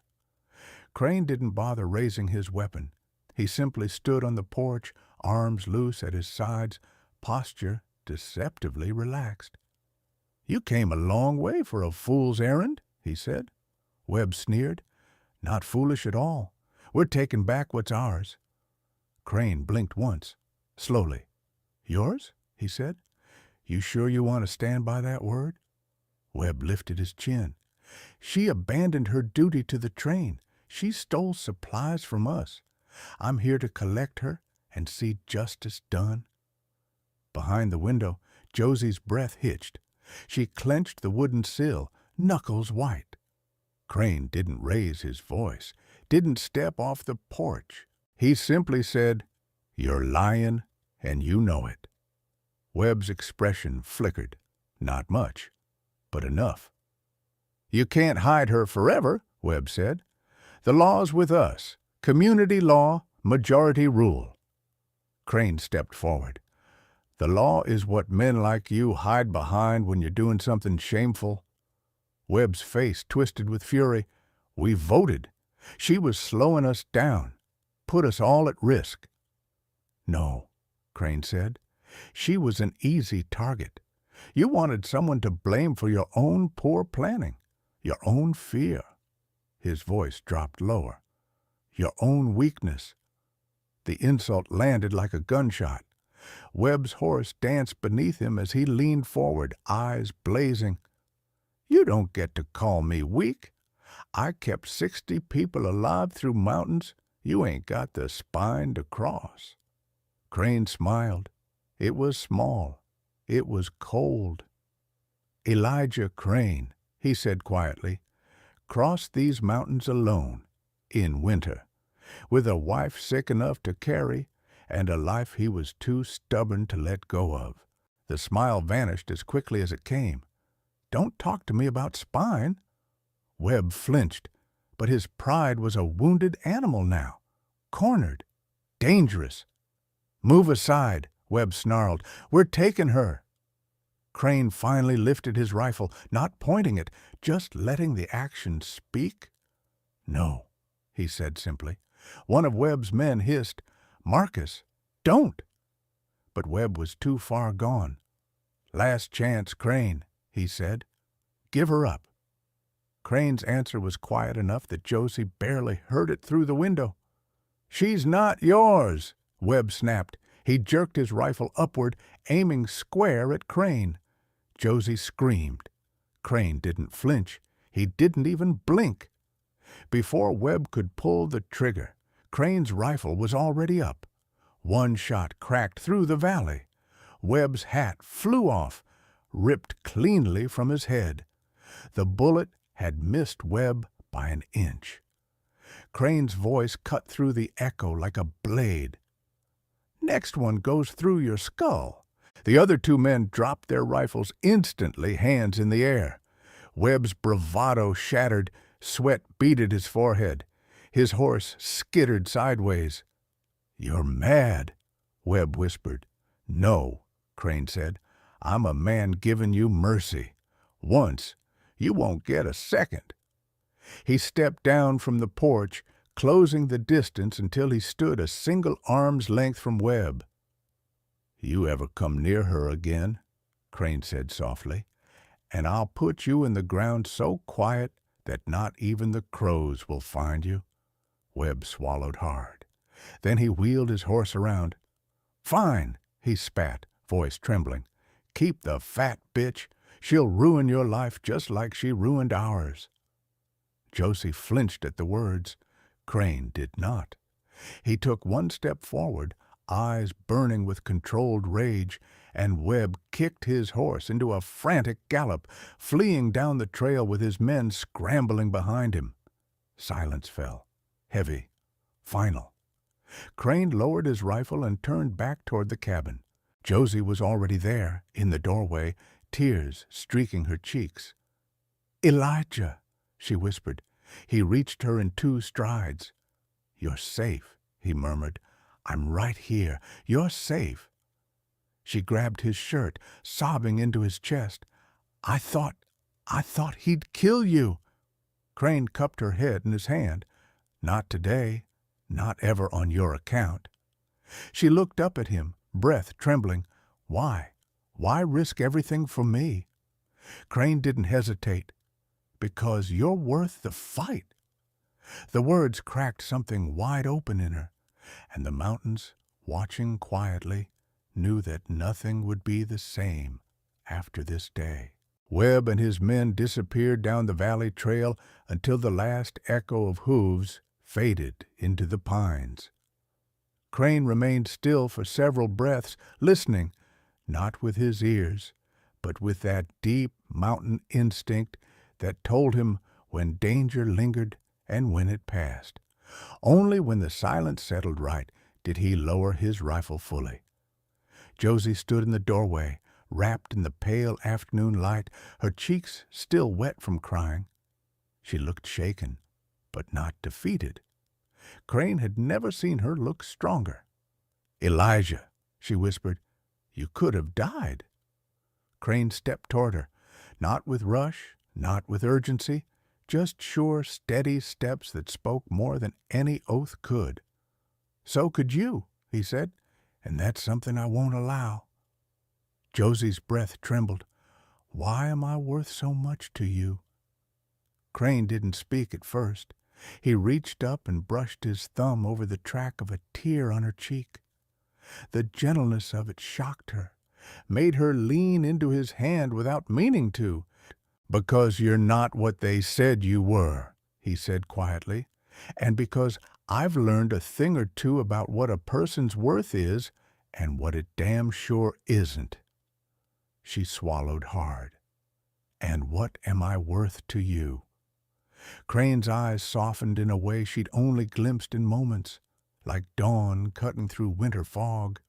Crane didn't bother raising his weapon. He simply stood on the porch, arms loose at his sides, posture deceptively relaxed. "You came a long way for a fool's errand," he said. Webb sneered. "Not foolish at all. We're taking back what's ours." Crane blinked once, slowly. "Yours?" he said. "You sure you want to stand by that word?" Webb lifted his chin. "She abandoned her duty to the train. She stole supplies from us. I'm here to collect her and see justice done." Behind the window, Josie's breath hitched. She clenched the wooden sill, knuckles white. Crane didn't raise his voice, didn't step off the porch. He simply said, "You're lying, and you know it." Webb's expression flickered. Not much, but enough. "You can't hide her forever," Webb said. "The law's with us. Community law, majority rule." Crane stepped forward. "The law is what men like you hide behind when you're doing something shameful." Webb's face twisted with fury. "We voted. She was slowing us down, put us all at risk." "No," Crane said. "She was an easy target. You wanted someone to blame for your own poor planning, your own fear." His voice dropped lower. "Your own weakness." The insult landed like a gunshot. Webb's horse danced beneath him as he leaned forward, eyes blazing. "You don't get to call me weak. I kept 60 people alive through mountains you ain't got the spine to cross." Crane smiled. It was small. It was cold. "Elijah Crane," he said quietly, "crossed these mountains alone, in winter, with a wife sick enough to carry and a life he was too stubborn to let go of." The smile vanished as quickly as it came. "Don't talk to me about spine." Webb flinched, but his pride was a wounded animal now, cornered, dangerous. "Move aside," Webb snarled. "We're taking her." Crane finally lifted his rifle, not pointing it, just letting the action speak. "No," he said simply. One of Webb's men hissed, "Marcus, don't!" But Webb was too far gone. "Last chance, Crane," he said. "Give her up." Crane's answer was quiet enough that Josie barely heard it through the window. "She's not yours," Webb snapped. He jerked his rifle upward, aiming square at Crane. Josie screamed. Crane didn't flinch. He didn't even blink. Before Webb could pull the trigger, Crane's rifle was already up. One shot cracked through the valley. Webb's hat flew off, ripped cleanly from his head. The bullet had missed Webb by an inch. Crane's voice cut through the echo like a blade. "Next one goes through your skull." The other two men dropped their rifles instantly, hands in the air. Webb's bravado shattered, sweat beaded his forehead. His horse skittered sideways. "You're mad," Webb whispered. "No," Crane said. "I'm a man giving you mercy. Once. You won't get a second." He stepped down from the porch, closing the distance until he stood a single arm's length from Webb. "You ever come near her again," Crane said softly, "and I'll put you in the ground so quiet that not even the crows will find you." Webb swallowed hard. Then he wheeled his horse around. "Fine," he spat, voice trembling. "Keep the fat bitch. She'll ruin your life just like she ruined ours." Josie flinched at the words. Crane did not. He took one step forward, eyes burning with controlled rage, and Webb kicked his horse into a frantic gallop, fleeing down the trail with his men scrambling behind him. Silence fell, heavy, final. Crane lowered his rifle and turned back toward the cabin. Josie was already there, in the doorway, tears streaking her cheeks. "Elijah," she whispered. He reached her in 2 strides. "You're safe," he murmured. "I'm right here. You're safe." She grabbed his shirt, sobbing into his chest. I thought he'd kill you." Crane cupped her head in his hand. "Not today. Not ever on your account." She looked up at him, breath trembling. "Why? Why risk everything for me?" Crane didn't hesitate. "Because you're worth the fight." The words cracked something wide open in her, and the mountains, watching quietly, knew that nothing would be the same after this day. Webb and his men disappeared down the valley trail until the last echo of hooves faded into the pines. Crane remained still for several breaths, listening, not with his ears, but with that deep mountain instinct that told him when danger lingered and when it passed. Only when the silence settled right did he lower his rifle fully. Josie stood in the doorway, wrapped in the pale afternoon light, her cheeks still wet from crying. She looked shaken, but not defeated. Crane had never seen her look stronger. "Elijah," she whispered, "you could have died." Crane stepped toward her, not with rush, not with urgency, just sure, steady steps that spoke more than any oath could. "So could you," he said, "and that's something I won't allow." Josie's breath trembled. "Why am I worth so much to you?" Crane didn't speak at first. He reached up and brushed his thumb over the track of a tear on her cheek. The gentleness of it shocked her, made her lean into his hand without meaning to. "Because you're not what they said you were," he said quietly, "and because I've learned a thing or two about what a person's worth is and what it damn sure isn't." She swallowed hard. "And what am I worth to you?" Crane's eyes softened in a way she'd only glimpsed in moments, like dawn cutting through winter fog.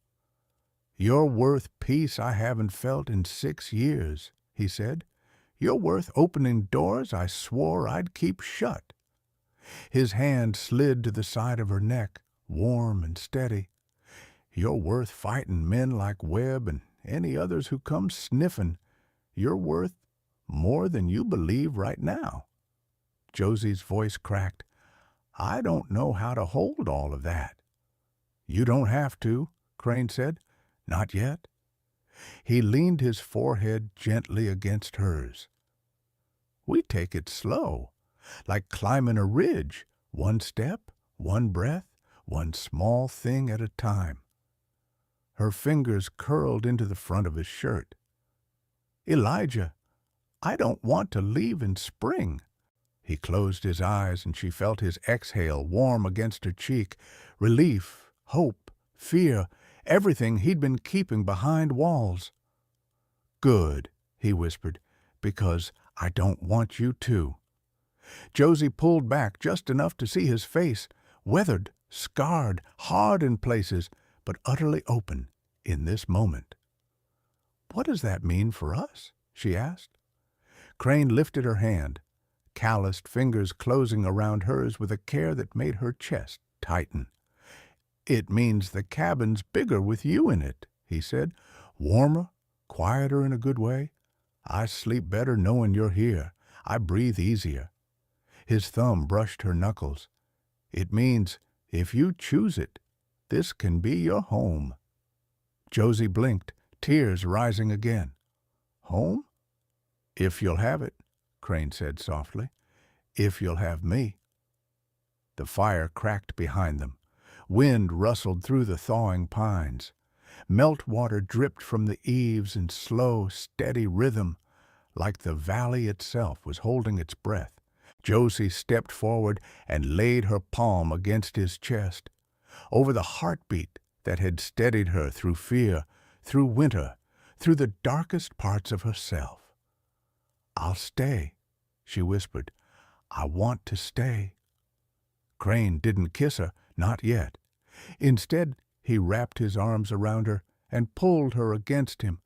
"You're worth peace I haven't felt in 6 years," he said. "You're worth opening doors I swore I'd keep shut." His hand slid to the side of her neck, warm and steady. "You're worth fighting men like Webb and any others who come sniffing. You're worth more than you believe right now." Josie's voice cracked. "I don't know how to hold all of that." "You don't have to," Crane said. "Not yet." He leaned his forehead gently against hers. "We take it slow, like climbing a ridge, one step, one breath, one small thing at a time." Her fingers curled into the front of his shirt. "Elijah, I don't want to leave in spring." He closed his eyes and she felt his exhale warm against her cheek. Relief, hope, fear, everything he'd been keeping behind walls. "Good," he whispered, "because I don't want you to." Josie pulled back just enough to see his face, weathered, scarred, hard in places, but utterly open in this moment. "What does that mean for us?" she asked. Crane lifted her hand, calloused fingers closing around hers with a care that made her chest tighten. "It means the cabin's bigger with you in it," he said. "Warmer, quieter in a good way. I sleep better knowing you're here. I breathe easier." His thumb brushed her knuckles. "It means, if you choose it, this can be your home." Josie blinked, tears rising again. "Home?" "If you'll have it," Crane said softly. "If you'll have me." The fire cracked behind them. Wind rustled through the thawing pines. Meltwater dripped from the eaves in slow, steady rhythm, like the valley itself was holding its breath. Josie stepped forward and laid her palm against his chest, over the heartbeat that had steadied her through fear, through winter, through the darkest parts of herself. "I'll stay," she whispered. "I want to stay." Crane didn't kiss her, not yet. Instead, he wrapped his arms around her and pulled her against him,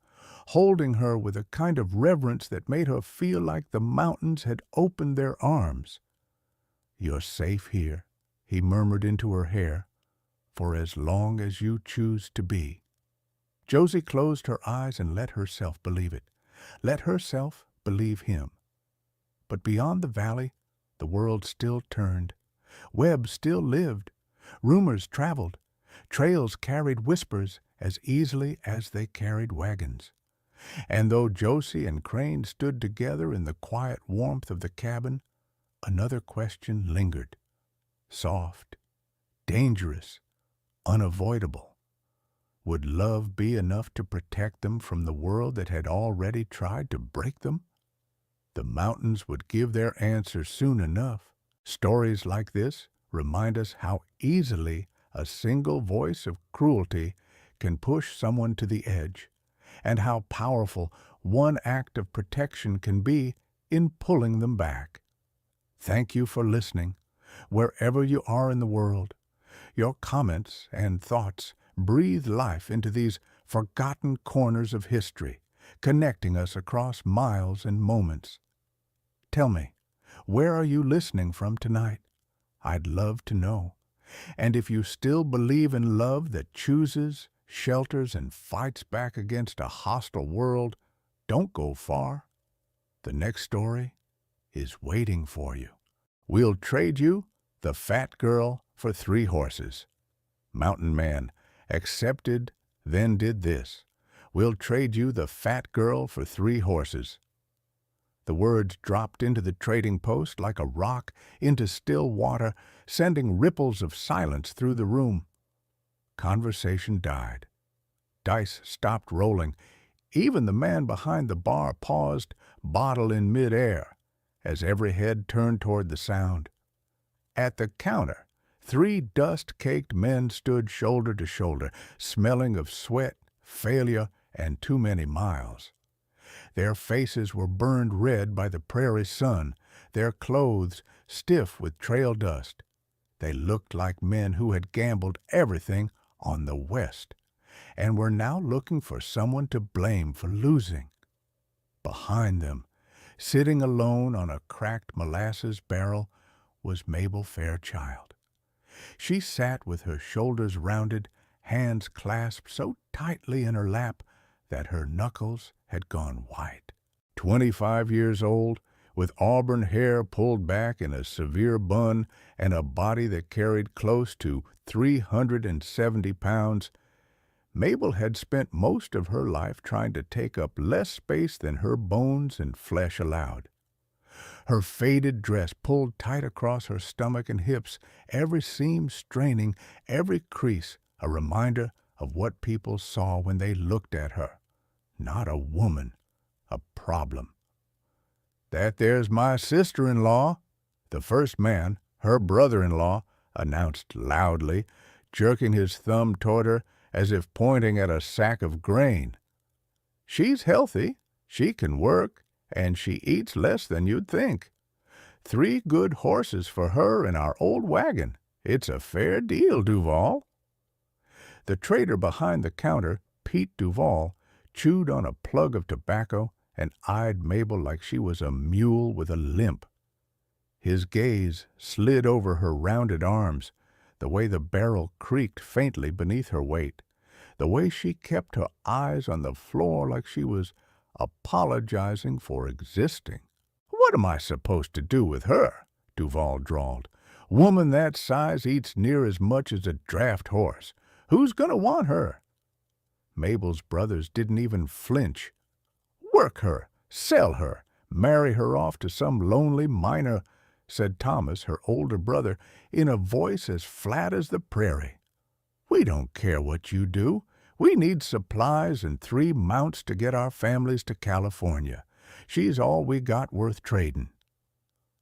holding her with a kind of reverence that made her feel like the mountains had opened their arms. "You're safe here," he murmured into her hair, "for as long as you choose to be." Josie closed her eyes and let herself believe it. Let herself believe him. But beyond the valley, the world still turned. Webb still lived. Rumors traveled. Trails carried whispers as easily as they carried wagons. And though Josie and Crane stood together in the quiet warmth of the cabin, another question lingered. Soft, dangerous, unavoidable. Would love be enough to protect them from the world that had already tried to break them? The mountains would give their answer soon enough. Stories like this remind us how easily a single voice of cruelty can push someone to the edge, and how powerful one act of protection can be in pulling them back. Thank you for listening, wherever you are in the world. Your comments and thoughts breathe life into these forgotten corners of history, connecting us across miles and moments. Tell me, where are you listening from tonight? I'd love to know. And if you still believe in love that chooses, shelters, and fights back against a hostile world, don't go far. The next story is waiting for you. We'll trade you the fat girl for 3 horses. Mountain Man accepted, then did this. We'll trade you the fat girl for 3 horses. The words dropped into the trading post like a rock into still water, sending ripples of silence through the room. Conversation died. Dice stopped rolling. Even the man behind the bar paused, bottle in midair, as every head turned toward the sound. At the counter, 3 dust-caked men stood shoulder to shoulder, smelling of sweat, failure, and too many miles. Their faces were burned red by the prairie sun, their clothes stiff with trail dust. They looked like men who had gambled everything on the West and were now looking for someone to blame for losing. Behind them, sitting alone on a cracked molasses barrel, was Mabel Fairchild. She sat with her shoulders rounded, hands clasped so tightly in her lap that her knuckles had gone white. 25 years old, with auburn hair pulled back in a severe bun and a body that carried close to 370 pounds, Mabel had spent most of her life trying to take up less space than her bones and flesh allowed. Her faded dress pulled tight across her stomach and hips, every seam straining, every crease a reminder of what people saw when they looked at her. Not a woman, a problem. "That there's my sister-in-law," the first man, her brother-in-law, announced loudly, jerking his thumb toward her as if pointing at a sack of grain. "She's healthy, she can work, and she eats less than you'd think. 3 good horses for her in our old wagon. It's a fair deal, Duval." The trader behind the counter, Pete Duval, chewed on a plug of tobacco and eyed Mabel like she was a mule with a limp. His gaze slid over her rounded arms, the way the barrel creaked faintly beneath her weight, the way she kept her eyes on the floor like she was apologizing for existing. "What am I supposed to do with her?" Duval drawled. "Woman that size eats near as much as a draft horse. Who's gonna want her?" Mabel's brothers didn't even flinch. "Work her, sell her, marry her off to some lonely miner," said Thomas, her older brother, in a voice as flat as the prairie. "We don't care what you do. We need supplies and 3 mounts to get our families to California. She's all we got worth trading."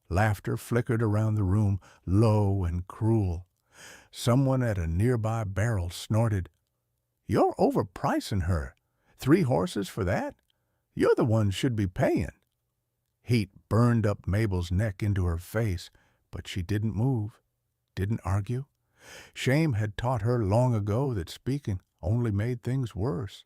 Laughter flickered around the room, low and cruel. Someone at a nearby barrel snorted, "You're overpricing her. 3 horses for that? You're the one should be paying." Heat burned up Mabel's neck into her face, but she didn't move, didn't argue. Shame had taught her long ago that speaking only made things worse.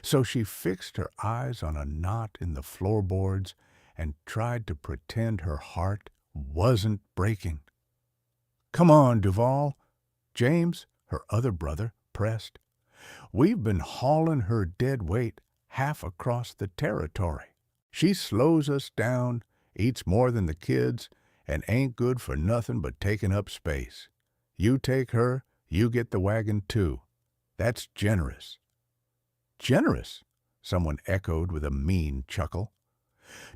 So she fixed her eyes on a knot in the floorboards and tried to pretend her heart wasn't breaking. "Come on, Duval," James, her other brother, pressed. "We've been hauling her dead weight half across the territory. She slows us down, eats more than the kids, and ain't good for nothing but taking up space. You take her, you get the wagon too. That's generous." "Generous?" someone echoed with a mean chuckle.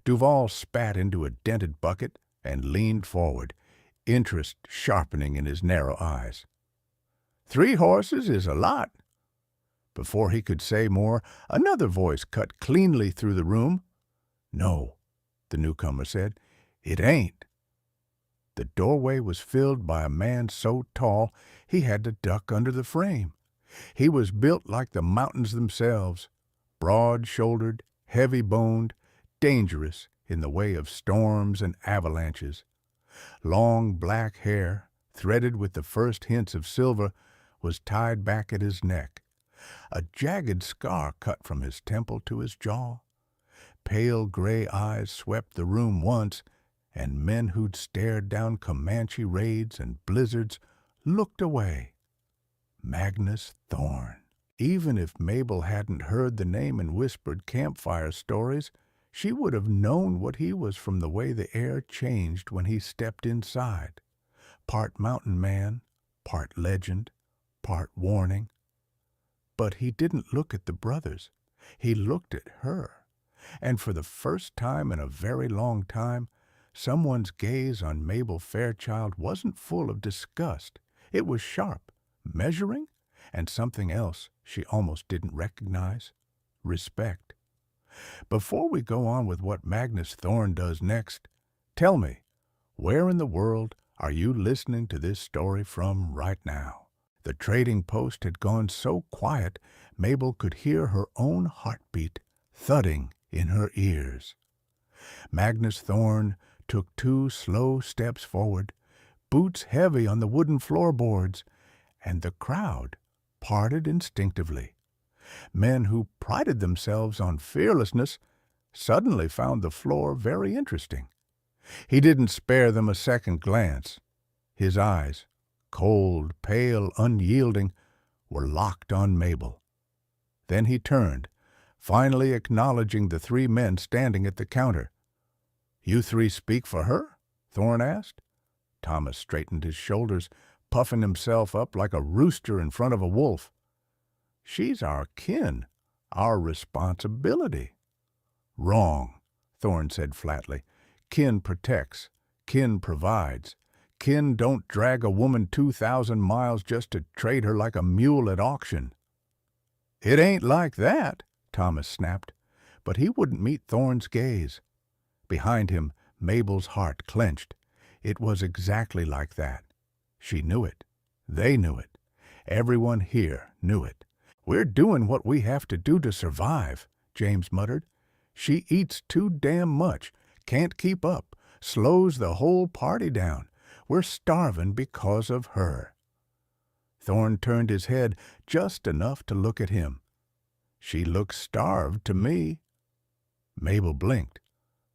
Duval spat into a dented bucket and leaned forward, interest sharpening in his narrow eyes. 3 horses is a lot." Before he could say more, another voice cut cleanly through the room. "No," the newcomer said, "it ain't." The doorway was filled by a man so tall he had to duck under the frame. He was built like the mountains themselves, broad-shouldered, heavy-boned, dangerous in the way of storms and avalanches. Long black hair, threaded with the first hints of silver, was tied back at his neck. A jagged scar cut from his temple to his jaw. Pale gray eyes swept the room once, and men who'd stared down Comanche raids and blizzards looked away. Magnus Thorne. Even if Mabel hadn't heard the name in whispered campfire stories, she would have known what he was from the way the air changed when he stepped inside. Part mountain man, part legend, part warning. But he didn't look at the brothers. He looked at her. And for the first time in a very long time, someone's gaze on Mabel Fairchild wasn't full of disgust. It was sharp, measuring, and something else she almost didn't recognize: respect. Before we go on with what Magnus Thorne does next, tell me, where in the world are you listening to this story from right now? The trading post had gone so quiet, Mabel could hear her own heartbeat thudding in her ears. Magnus Thorne took 2 slow steps forward, boots heavy on the wooden floorboards, and the crowd parted instinctively. Men who prided themselves on fearlessness suddenly found the floor very interesting. He didn't spare them a second glance. His eyes, cold, pale, unyielding, were locked on Mabel. Then he turned, finally acknowledging the 3 men standing at the counter. "You 3 speak for her?" Thorne asked. Thomas straightened his shoulders, puffing himself up like a rooster in front of a wolf. "She's our kin, our responsibility." "Wrong," Thorne said flatly. "Kin protects, kin provides. Kin don't drag a woman 2,000 miles just to trade her like a mule at auction." "It ain't like that," Thomas snapped, but he wouldn't meet Thorne's gaze. Behind him, Mabel's heart clenched. It was exactly like that. She knew it. They knew it. Everyone here knew it. "We're doing what we have to do to survive," James muttered. "She eats too damn much, can't keep up, slows the whole party down. We're starving because of her." Thorne turned his head just enough to look at him. "She looks starved to me." Mabel blinked.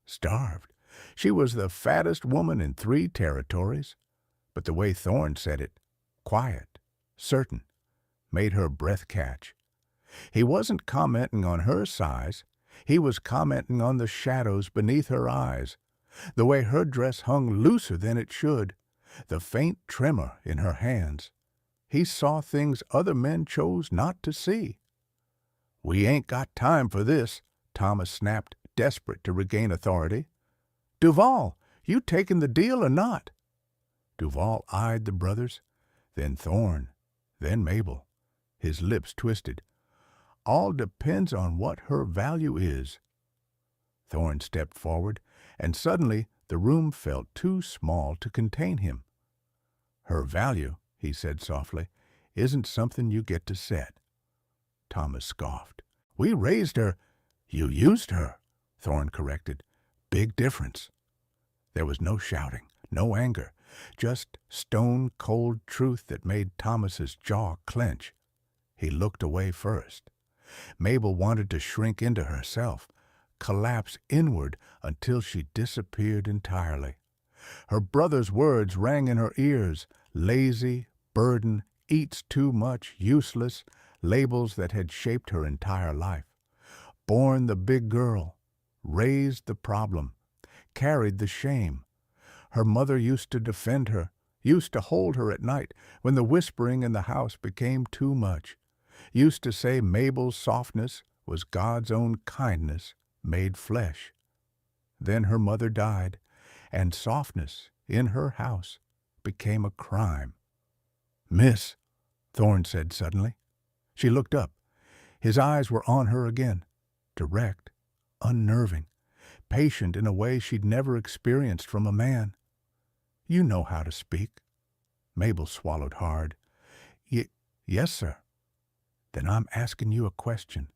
Starved. She was the fattest woman in 3 territories. But the way Thorne said it, quiet, certain, made her breath catch. He wasn't commenting on her size. He was commenting on the shadows beneath her eyes, the way her dress hung looser than it should, the faint tremor in her hands. He saw things other men chose not to see. "We ain't got time for this," Thomas snapped, desperate to regain authority. "Duval, you taking the deal or not?" Duval eyed the brothers, then Thorne, then Mabel. His lips twisted. "All depends on what her value is." Thorne stepped forward, and suddenly the room felt too small to contain him. "Her value," he said softly, "isn't something you get to set." Thomas scoffed. "We raised her." "You used her," Thorne corrected. "Big difference." There was no shouting, no anger, just stone-cold truth that made Thomas's jaw clench. He looked away first. Mabel wanted to shrink into herself, collapse inward until she disappeared entirely. Her brother's words rang in her ears: lazy, burden, eats too much, useless, labels that had shaped her entire life. Born the big girl, raised the problem, carried the shame. Her mother used to defend her, used to hold her at night when the whispering in the house became too much, used to say Mabel's softness was God's own kindness made flesh. Then her mother died, and softness in her house became a crime. "Miss," Thorne said suddenly. She looked up. His eyes were on her again, direct, unnerving, patient in a way she'd never experienced from a man. "You know how to speak." Mabel swallowed hard. Yes, sir." "Then I'm asking you a question.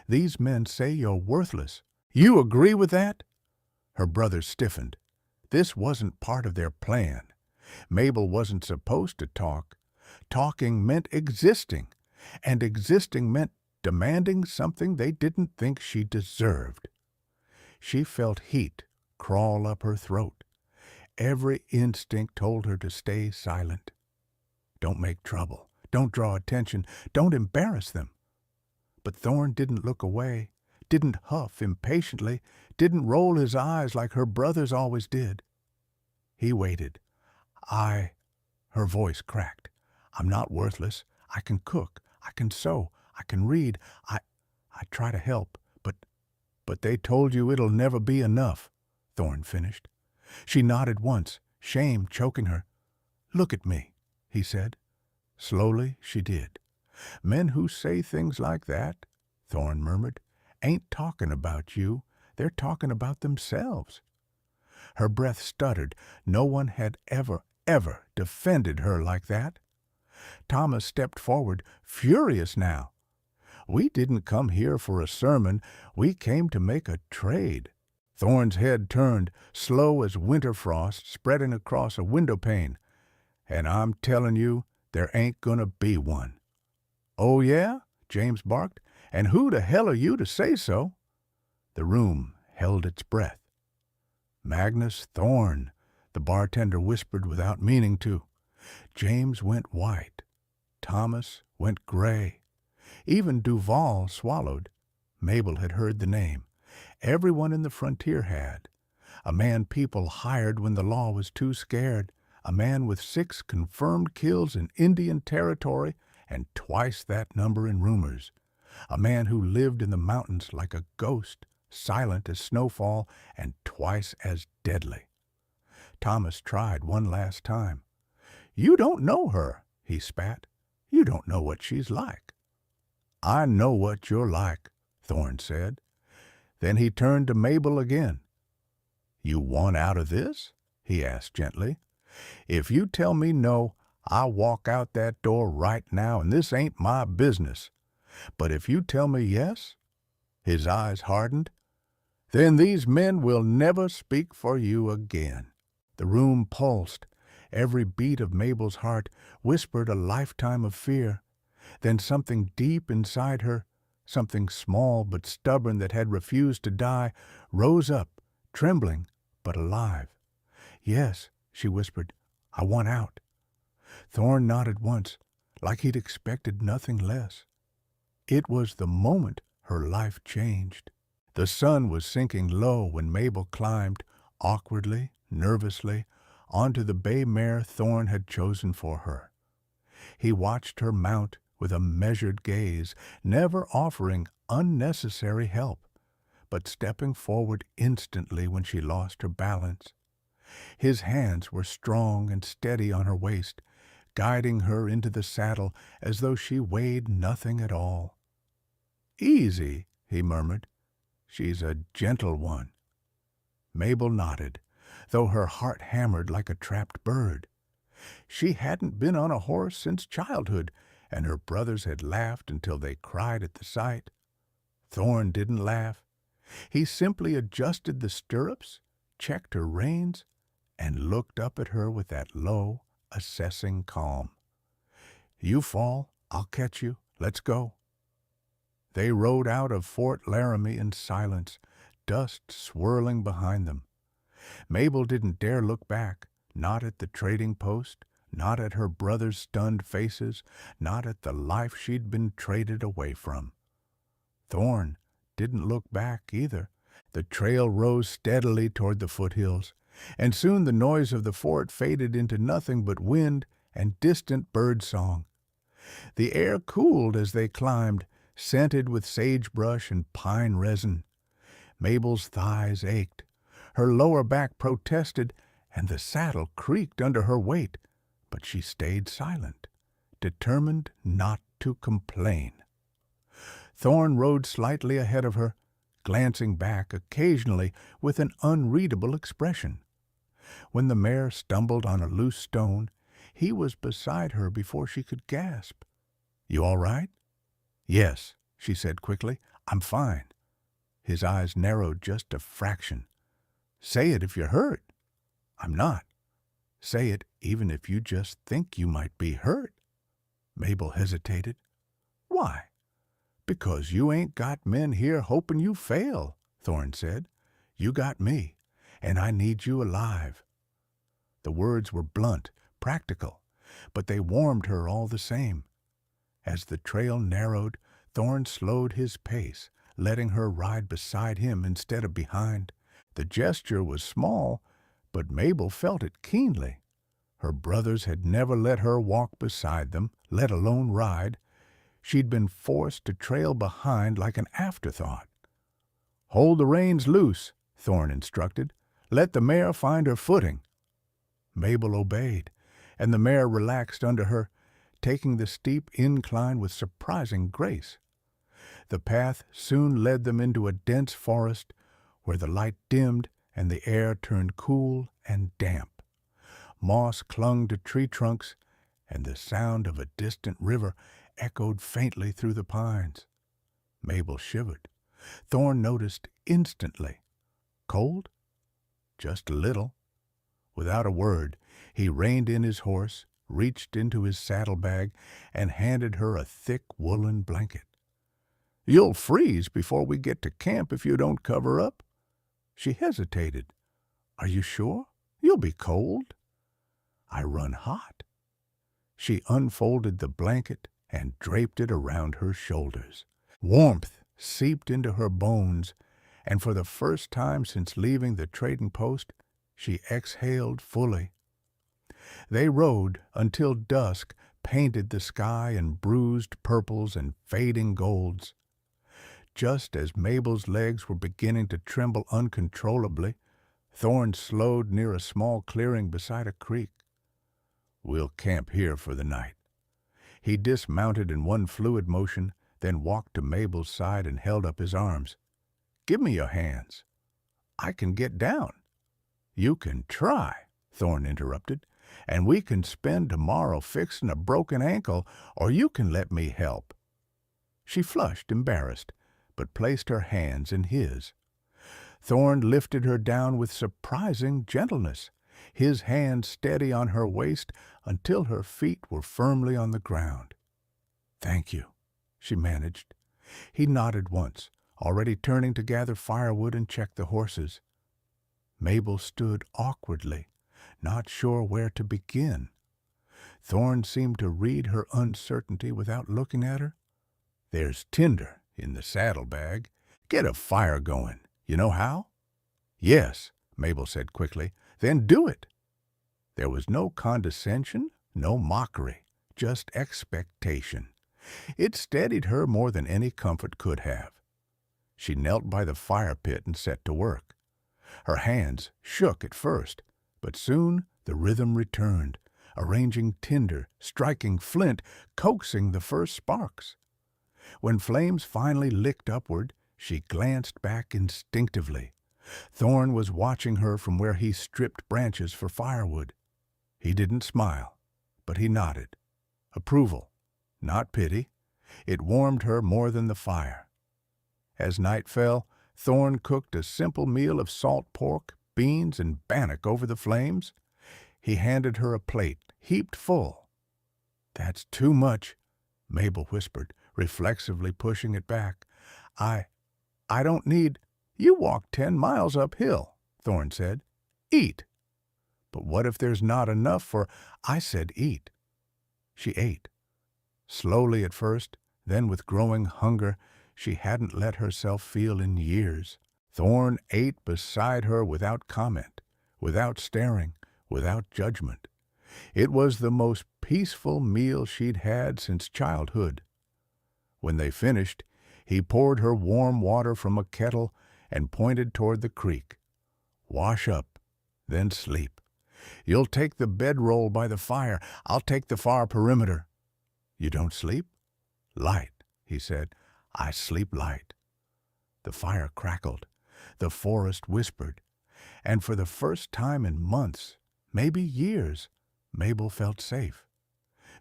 These men say you're worthless. You agree with that?" Her brother stiffened. This wasn't part of their plan. Mabel wasn't supposed to talk. Talking meant existing, and existing meant demanding something they didn't think she deserved. She felt heat crawl up her throat. Every instinct told her to stay silent. Don't make trouble. Don't draw attention. Don't embarrass them. But Thorne didn't look away, didn't huff impatiently, didn't roll his eyes like her brothers always did. He waited. Her voice cracked. "I'm not worthless. I can cook. I can sew. I can read. I try to help, but they told you it'll never be enough," Thorne finished. She nodded once, shame choking her. "Look at me," he said. Slowly she did. "Men who say things like that," Thorne murmured, "ain't talking about you. They're talking about themselves." Her breath stuttered. No one had ever defended her like that. Thomas stepped forward, furious now. "We didn't come here for a sermon. We came to make a trade." Thorne's head turned, slow as winter frost spreading across a window pane. "And I'm telling you, there ain't gonna be one." "Oh, yeah?" James barked. "And who the hell are you to say so?" The room held its breath. "Magnus Thorne," the bartender whispered without meaning to. James went white. Thomas went gray. Even Duval swallowed. Mabel had heard the name. Everyone in the frontier had. A man people hired when the law was too scared. A man with 6 confirmed kills in Indian Territory and twice that number in rumors. A man who lived in the mountains like a ghost, silent as snowfall and twice as deadly. Thomas tried one last time. "You don't know her," he spat. "You don't know what she's like." "I know what you're like," Thorne said. Then he turned to Mabel again. "You want out of this?" he asked gently. "If you tell me no, I'll walk out that door right now, and this ain't my business. But if you tell me yes," his eyes hardened, "then these men will never speak for you again." The room pulsed. Every beat of Mabel's heart whispered a lifetime of fear. Then something deep inside her, something small but stubborn that had refused to die, rose up, trembling but alive. "Yes," she whispered, "I want out." Thorne nodded once, like he'd expected nothing less. It was the moment her life changed. The sun was sinking low when Mabel climbed, awkwardly, nervously, onto the bay mare Thorne had chosen for her. He watched her mount with a measured gaze, never offering unnecessary help, but stepping forward instantly when she lost her balance. His hands were strong and steady on her waist, guiding her into the saddle as though she weighed nothing at all. "Easy," he murmured. "She's a gentle one." Mabel nodded, though her heart hammered like a trapped bird. She hadn't been on a horse since childhood, and her brothers had laughed until they cried at the sight. Thorne didn't laugh. He simply adjusted the stirrups, checked her reins, and looked up at her with that low, assessing calm. "You fall, I'll catch you. Let's go." They rode out of Fort Laramie in silence, dust swirling behind them. Mabel didn't dare look back, not at the trading post, not at her brothers' stunned faces, not at the life she'd been traded away from. Thorne didn't look back either. The trail rose steadily toward the foothills, and soon the noise of the fort faded into nothing but wind and distant bird song. The air cooled as they climbed, scented with sagebrush and pine resin. Mabel's thighs ached. Her lower back protested, and the saddle creaked under her weight, but she stayed silent, determined not to complain. Thorne rode slightly ahead of her, glancing back occasionally with an unreadable expression. When the mare stumbled on a loose stone, he was beside her before she could gasp. "You all right?" "Yes," she said quickly. I'm fine. His eyes narrowed just a fraction. Say it if you're hurt. I'm not. Say it even if you just think you might be hurt. Mabel hesitated. Why? Because you ain't got men here hoping you fail, Thorne said. You got me, and I need you alive. The words were blunt, practical, but they warmed her all the same. As the trail narrowed, Thorne slowed his pace, letting her ride beside him instead of behind. The gesture was small, but Mabel felt it keenly. Her brothers had never let her walk beside them, let alone ride. She'd been forced to trail behind like an afterthought. Hold the reins loose, Thorne instructed. Let the mare find her footing. Mabel obeyed, and the mare relaxed under her, taking the steep incline with surprising grace. The path soon led them into a dense forest where the light dimmed and the air turned cool and damp. Moss clung to tree trunks, and the sound of a distant river echoed faintly through the pines. Mabel shivered. Thorne noticed instantly. Cold? Just a little. Without a word, he reined in his horse, reached into his saddlebag, and handed her a thick woolen blanket. You'll freeze before we get to camp if you don't cover up. She hesitated. Are you sure? You'll be cold. I run hot. She unfolded the blanket and draped it around her shoulders. Warmth seeped into her bones, and for the first time since leaving the trading post, she exhaled fully. They rode until dusk painted the sky in bruised purples and fading golds. Just as Mabel's legs were beginning to tremble uncontrollably, Thorne slowed near a small clearing beside a creek. We'll camp here for the night. He dismounted in one fluid motion, then walked to Mabel's side and held up his arms. Give me your hands. I can get down. You can try, Thorne interrupted, and we can spend tomorrow fixing a broken ankle, or you can let me help. She flushed, embarrassed, but placed her hands in his. Thorne lifted her down with surprising gentleness, his hand steady on her waist until her feet were firmly on the ground. Thank you, she managed. He nodded once, already turning to gather firewood and check the horses. Mabel stood awkwardly, not sure where to begin. Thorne seemed to read her uncertainty without looking at her. There's tinder in the saddlebag. Get a fire going. You know how? Yes, Mabel said quickly. Then do it. There was no condescension, no mockery, just expectation. It steadied her more than any comfort could have. She knelt by the fire pit and set to work. Her hands shook at first, but soon the rhythm returned, arranging tinder, striking flint, coaxing the first sparks. When flames finally licked upward, she glanced back instinctively. Thorne was watching her from where he stripped branches for firewood. He didn't smile, but he nodded. Approval, not pity. It warmed her more than the fire. As night fell, Thorne cooked a simple meal of salt pork, beans, and bannock over the flames. He handed her a plate, heaped full. That's too much, Mabel whispered, reflexively pushing it back. I don't need— You walked 10 miles uphill, Thorne said. Eat. But what if there's not enough for— I said eat. She ate. Slowly at first, then with growing hunger she hadn't let herself feel in years. Thorne ate beside her without comment, without staring, without judgment. It was the most peaceful meal she'd had since childhood. When they finished, he poured her warm water from a kettle and pointed toward the creek. Wash up, then sleep. You'll take the bedroll by the fire. I'll take the far perimeter. You don't sleep? Light, he said. I sleep light. The fire crackled. The forest whispered. And for the first time in months, maybe years, Mabel felt safe.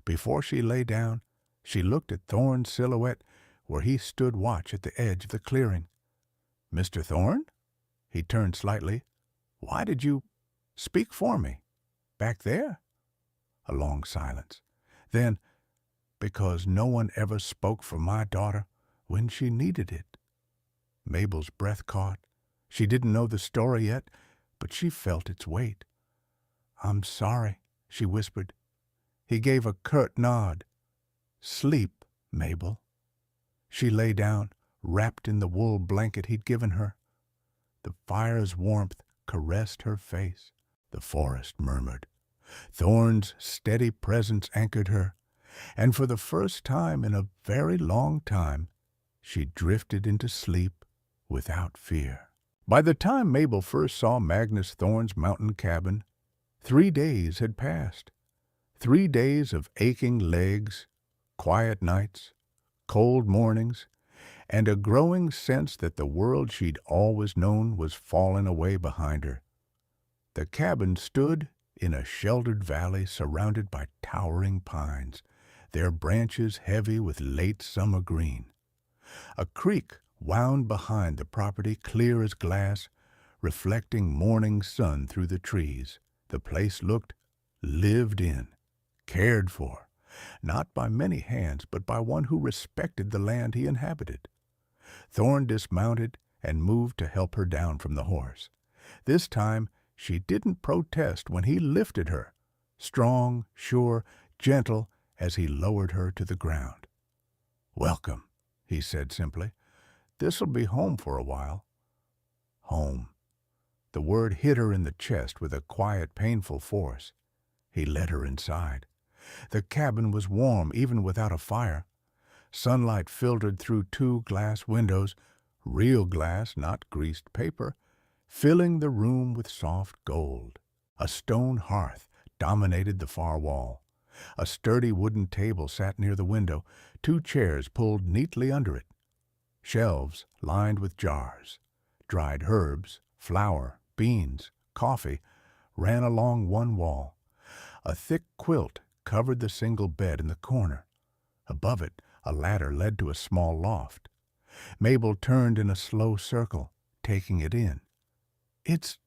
Before she lay down, she looked at Thorne's silhouette where he stood watch at the edge of the clearing. "Mr. Thorne?" He turned slightly. "Why did you speak for me? Back there?" A long silence. Then, "Because no one ever spoke for my daughter when she needed it." Mabel's breath caught. She didn't know the story yet, but she felt its weight. "I'm sorry," she whispered. He gave a curt nod. "Sleep, Mabel." She lay down, wrapped in the wool blanket he'd given her. The fire's warmth caressed her face. The forest murmured. Thorne's steady presence anchored her, and for the first time in a very long time, she drifted into sleep without fear. By the time Mabel first saw Magnus Thorne's mountain cabin, 3 days had passed. 3 days of aching legs, quiet nights, cold mornings, and a growing sense that the world she'd always known was falling away behind her. The cabin stood in a sheltered valley surrounded by towering pines, their branches heavy with late summer green. A creek wound behind the property clear as glass, reflecting morning sun through the trees. The place looked lived in, cared for, not by many hands, but by one who respected the land he inhabited. Thorne dismounted and moved to help her down from the horse. This time she didn't protest when he lifted her, strong, sure, gentle, as he lowered her to the ground. "Welcome," he said simply. "This'll be home for a while." Home. The word hit her in the chest with a quiet, painful force. He led her inside. The cabin was warm even without a fire. Sunlight filtered through 2 glass windows, real glass, not greased paper, filling the room with soft gold. A stone hearth dominated the far wall. A sturdy wooden table sat near the window, 2 chairs pulled neatly under it. Shelves lined with jars. Dried herbs, flour, beans, coffee ran along one wall. A thick quilt covered the single bed in the corner. Above it, a ladder led to a small loft. Mabel turned in a slow circle, taking it in. "It's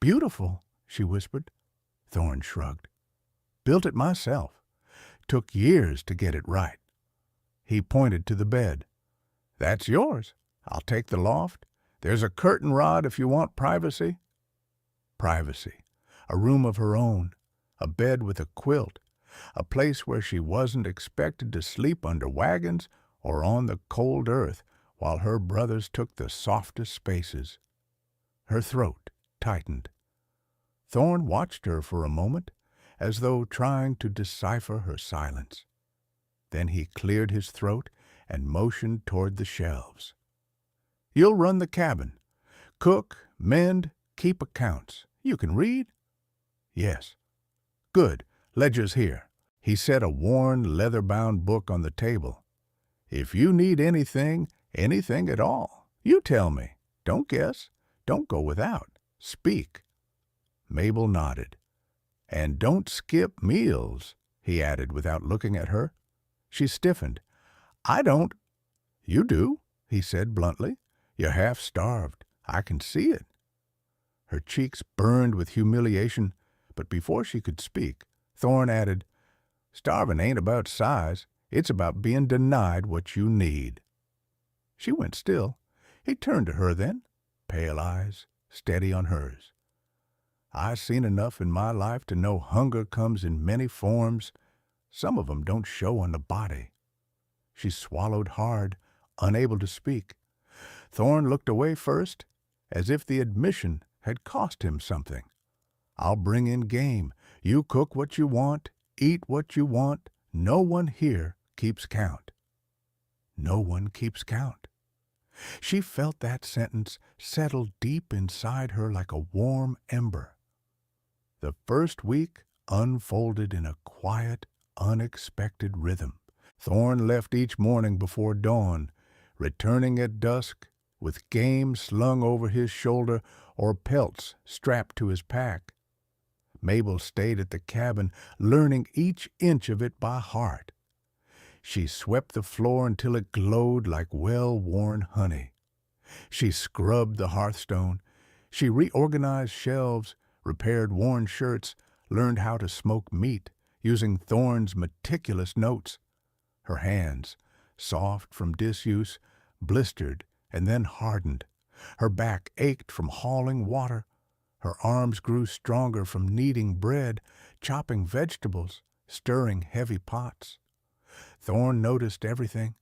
beautiful," she whispered. Thorne shrugged. "Built it myself. Took years to get it right." He pointed to the bed. "That's yours. I'll take the loft. There's a curtain rod if you want privacy." Privacy. A room of her own. A bed with a quilt. A place where she wasn't expected to sleep under wagons or on the cold earth while her brothers took the softest spaces. Her throat tightened. Thorne watched her for a moment, as though trying to decipher her silence. Then he cleared his throat and motioned toward the shelves. "You'll run the cabin. Cook, mend, keep accounts. You can read?" "Yes." "Good. Ledger's here." He set a worn, leather-bound book on the table. "If you need anything at all, you tell me. Don't guess. Don't go without. Speak." Mabel nodded. "And don't skip meals," he added without looking at her. She stiffened. "I don't." "You do," he said bluntly. "You're half-starved. I can see it." Her cheeks burned with humiliation, but before she could speak, Thorne added, "Starving ain't about size. It's about being denied what you need." She went still. He turned to her then, pale eyes, steady on hers. "I've seen enough in my life to know hunger comes in many forms. Some of 'em don't show on the body." She swallowed hard, unable to speak. Thorne looked away first, as if the admission had cost him something. "I'll bring in game. You cook what you want, eat what you want. No one here keeps count." No one keeps count. She felt that sentence settle deep inside her like a warm ember. The first week unfolded in a quiet, unexpected rhythm. Thorne left each morning before dawn, returning at dusk with game slung over his shoulder or pelts strapped to his pack. Mabel stayed at the cabin, learning each inch of it by heart. She swept the floor until it glowed like well-worn honey. She scrubbed the hearthstone. She reorganized shelves, repaired worn shirts, learned how to smoke meat using Thorne's meticulous notes. Her hands, soft from disuse, blistered and then hardened. Her back ached from hauling water. Her arms grew stronger from kneading bread, chopping vegetables, stirring heavy pots. Thorne noticed everything.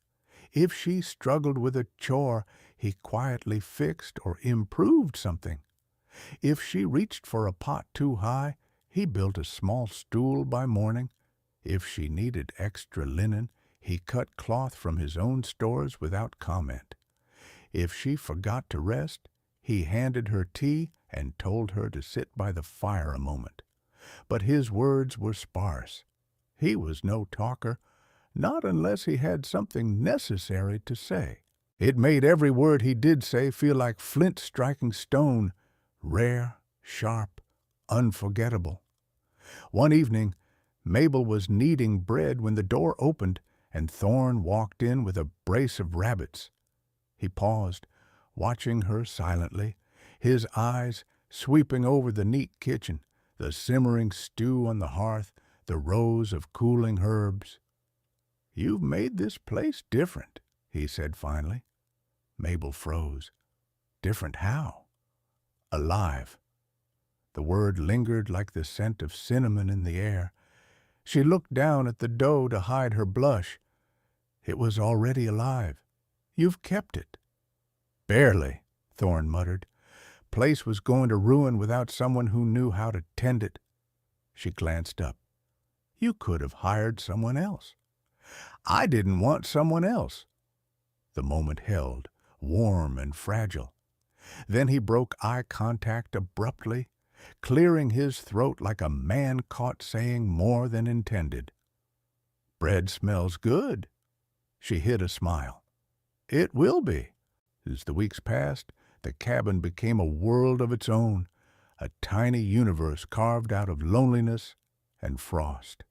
If she struggled with a chore, he quietly fixed or improved something. If she reached for a pot too high, he built a small stool by morning. If she needed extra linen, he cut cloth from his own stores without comment. If she forgot to rest, he handed her tea and told her to sit by the fire a moment. But his words were sparse. He was no talker, not unless he had something necessary to say. It made every word he did say feel like flint striking stone, rare, sharp, unforgettable. One evening, Mabel was kneading bread when the door opened and Thorne walked in with a brace of rabbits. He paused, watching her silently, his eyes sweeping over the neat kitchen, the simmering stew on the hearth, the rows of cooling herbs. "You've made this place different," he said finally. Mabel froze. Different how? Alive. The word lingered like the scent of cinnamon in the air. She looked down at the dough to hide her blush. It was already alive. "You've kept it." "Barely," Thorne muttered. Place was going to ruin without someone who knew how to tend it. She glanced up. "You could have hired someone else." "I didn't want someone else." The moment held, warm and fragile. Then he broke eye contact abruptly, clearing his throat like a man caught saying more than intended. "Bread smells good." She hid a smile. "It will be." As the weeks passed, the cabin became a world of its own, a tiny universe carved out of loneliness and frost.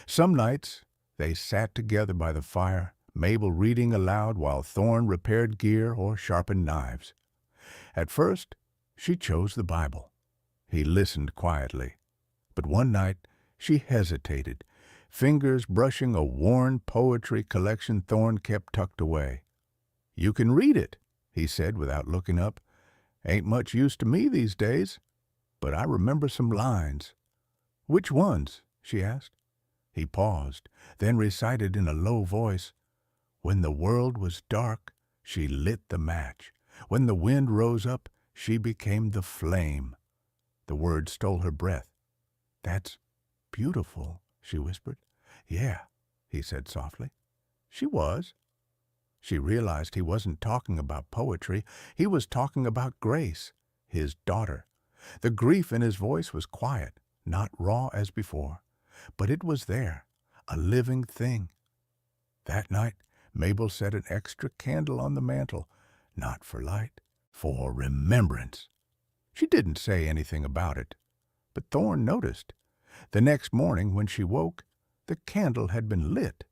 Some nights they sat together by the fire, Mabel reading aloud while Thorne repaired gear or sharpened knives. At first, she chose the Bible. He listened quietly. But one night, she hesitated, fingers brushing a worn poetry collection Thorne kept tucked away. "You can read it," he said without looking up. "Ain't much use to me these days, but I remember some lines." "Which ones?" she asked. He paused, then recited in a low voice, "When the world was dark, she lit the match. When the wind rose up, she became the flame." The words stole her breath. "That's beautiful," she whispered. "Yeah," he said softly. She was. She realized he wasn't talking about poetry. He was talking about Grace, his daughter. The grief in his voice was quiet, not raw as before. But it was there, a living thing. That night, Mabel set an extra candle on the mantel, not for light, for remembrance. She didn't say anything about it, but Thorne noticed. The next morning, when she woke, the candle had been lit.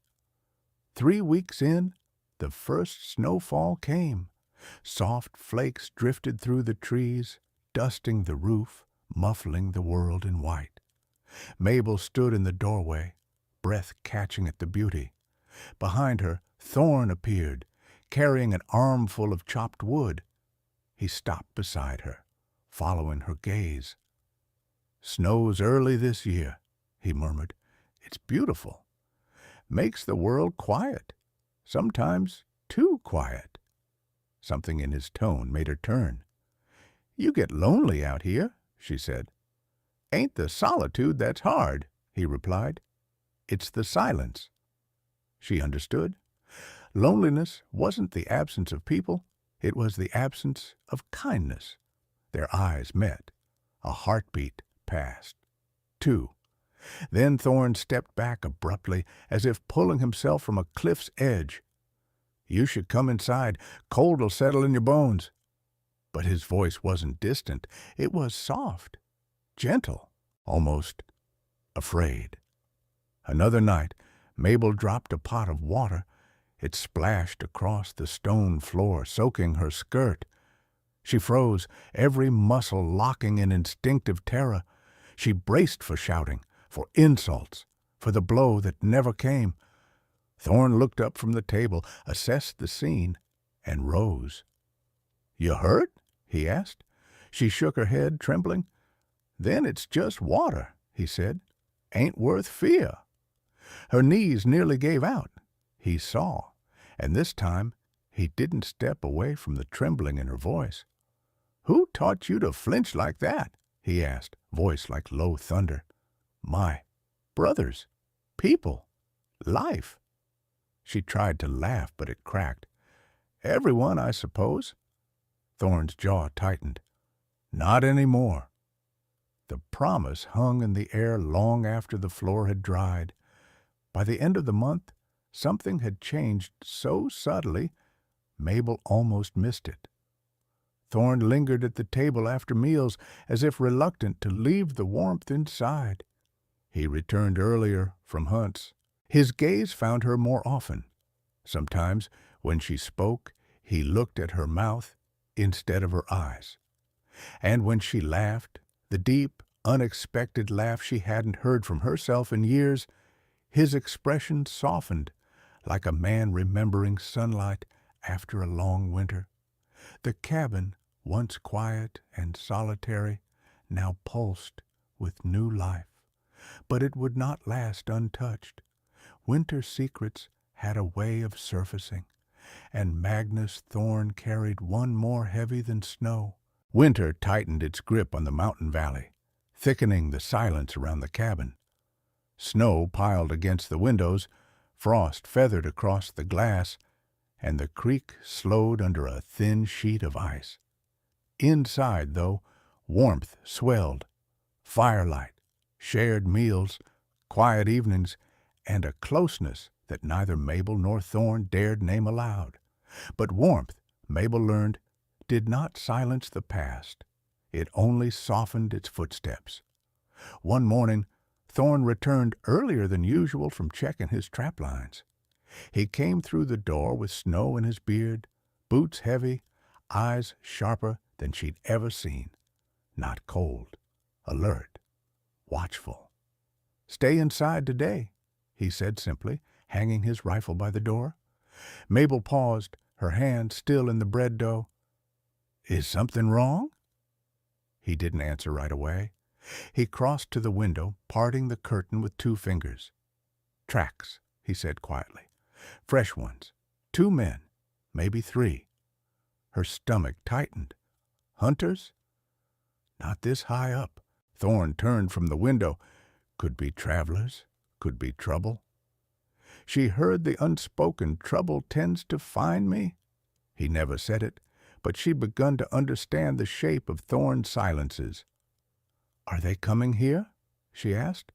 3 weeks in, the first snowfall came. Soft flakes drifted through the trees, dusting the roof, muffling the world in white. Mabel stood in the doorway, breath catching at the beauty. Behind her, Thorne appeared, carrying an armful of chopped wood. He stopped beside her, following her gaze. "Snow's early this year," he murmured. "It's beautiful. Makes the world quiet. Sometimes too quiet." Something in his tone made her turn. "You get lonely out here," she said. "Ain't the solitude that's hard," he replied. "It's the silence." She understood. Loneliness wasn't the absence of people. It was the absence of kindness. Their eyes met. A heartbeat passed. 2. Then Thorne stepped back abruptly, as if pulling himself from a cliff's edge. "You should come inside. Cold'll settle in your bones." But his voice wasn't distant. It was soft, gentle, almost afraid. Another night, Mabel dropped a pot of water. It splashed across the stone floor, soaking her skirt. She froze, every muscle locking in instinctive terror. She braced for shouting, for insults, for the blow that never came. Thorne looked up from the table, assessed the scene, and rose. "You hurt?" he asked. She shook her head, trembling. "Then it's just water," he said. "Ain't worth fear." Her knees nearly gave out. He saw, and this time he didn't step away from the trembling in her voice. "Who taught you to flinch like that?" he asked, voice like low thunder. "My brothers, people, life." She tried to laugh, but it cracked. "Everyone, I suppose." Thorne's jaw tightened. "Not anymore." The promise hung in the air long after the floor had dried. By the end of the month, something had changed so subtly, Mabel almost missed it. Thorne lingered at the table after meals, as if reluctant to leave the warmth inside. He returned earlier from hunts. His gaze found her more often. Sometimes, when she spoke, he looked at her mouth instead of her eyes. And when she laughed, the deep, unexpected laugh she hadn't heard from herself in years, his expression softened, like a man remembering sunlight after a long winter. The cabin, once quiet and solitary, now pulsed with new life. But it would not last untouched. Winter secrets had a way of surfacing, and Magnus Thorne carried one more heavy than snow. Winter tightened its grip on the mountain valley, thickening the silence around the cabin. Snow piled against the windows, frost feathered across the glass, and the creek slowed under a thin sheet of ice. Inside, though, warmth swelled, firelight, shared meals, quiet evenings, and a closeness that neither Mabel nor Thorne dared name aloud. But warmth, Mabel learned, did not silence the past. It only softened its footsteps. One morning, Thorne returned earlier than usual from checking his trap lines. He came through the door with snow in his beard, boots heavy, eyes sharper than she'd ever seen. Not cold, alert, watchful. "Stay inside today," he said simply, hanging his rifle by the door. Mabel paused, her hand still in the bread dough. "Is something wrong?" He didn't answer right away. He crossed to the window, parting the curtain with 2 fingers. "Tracks," he said quietly. "Fresh ones. 2 men, maybe 3. Her stomach tightened. "Hunters?" "Not this high up." Thorne turned from the window. Could be travelers, could be trouble. She heard the unspoken "trouble tends to find me." He never said it, but she'd begun to understand the shape of Thorne's silences. "Are they coming here?" she asked.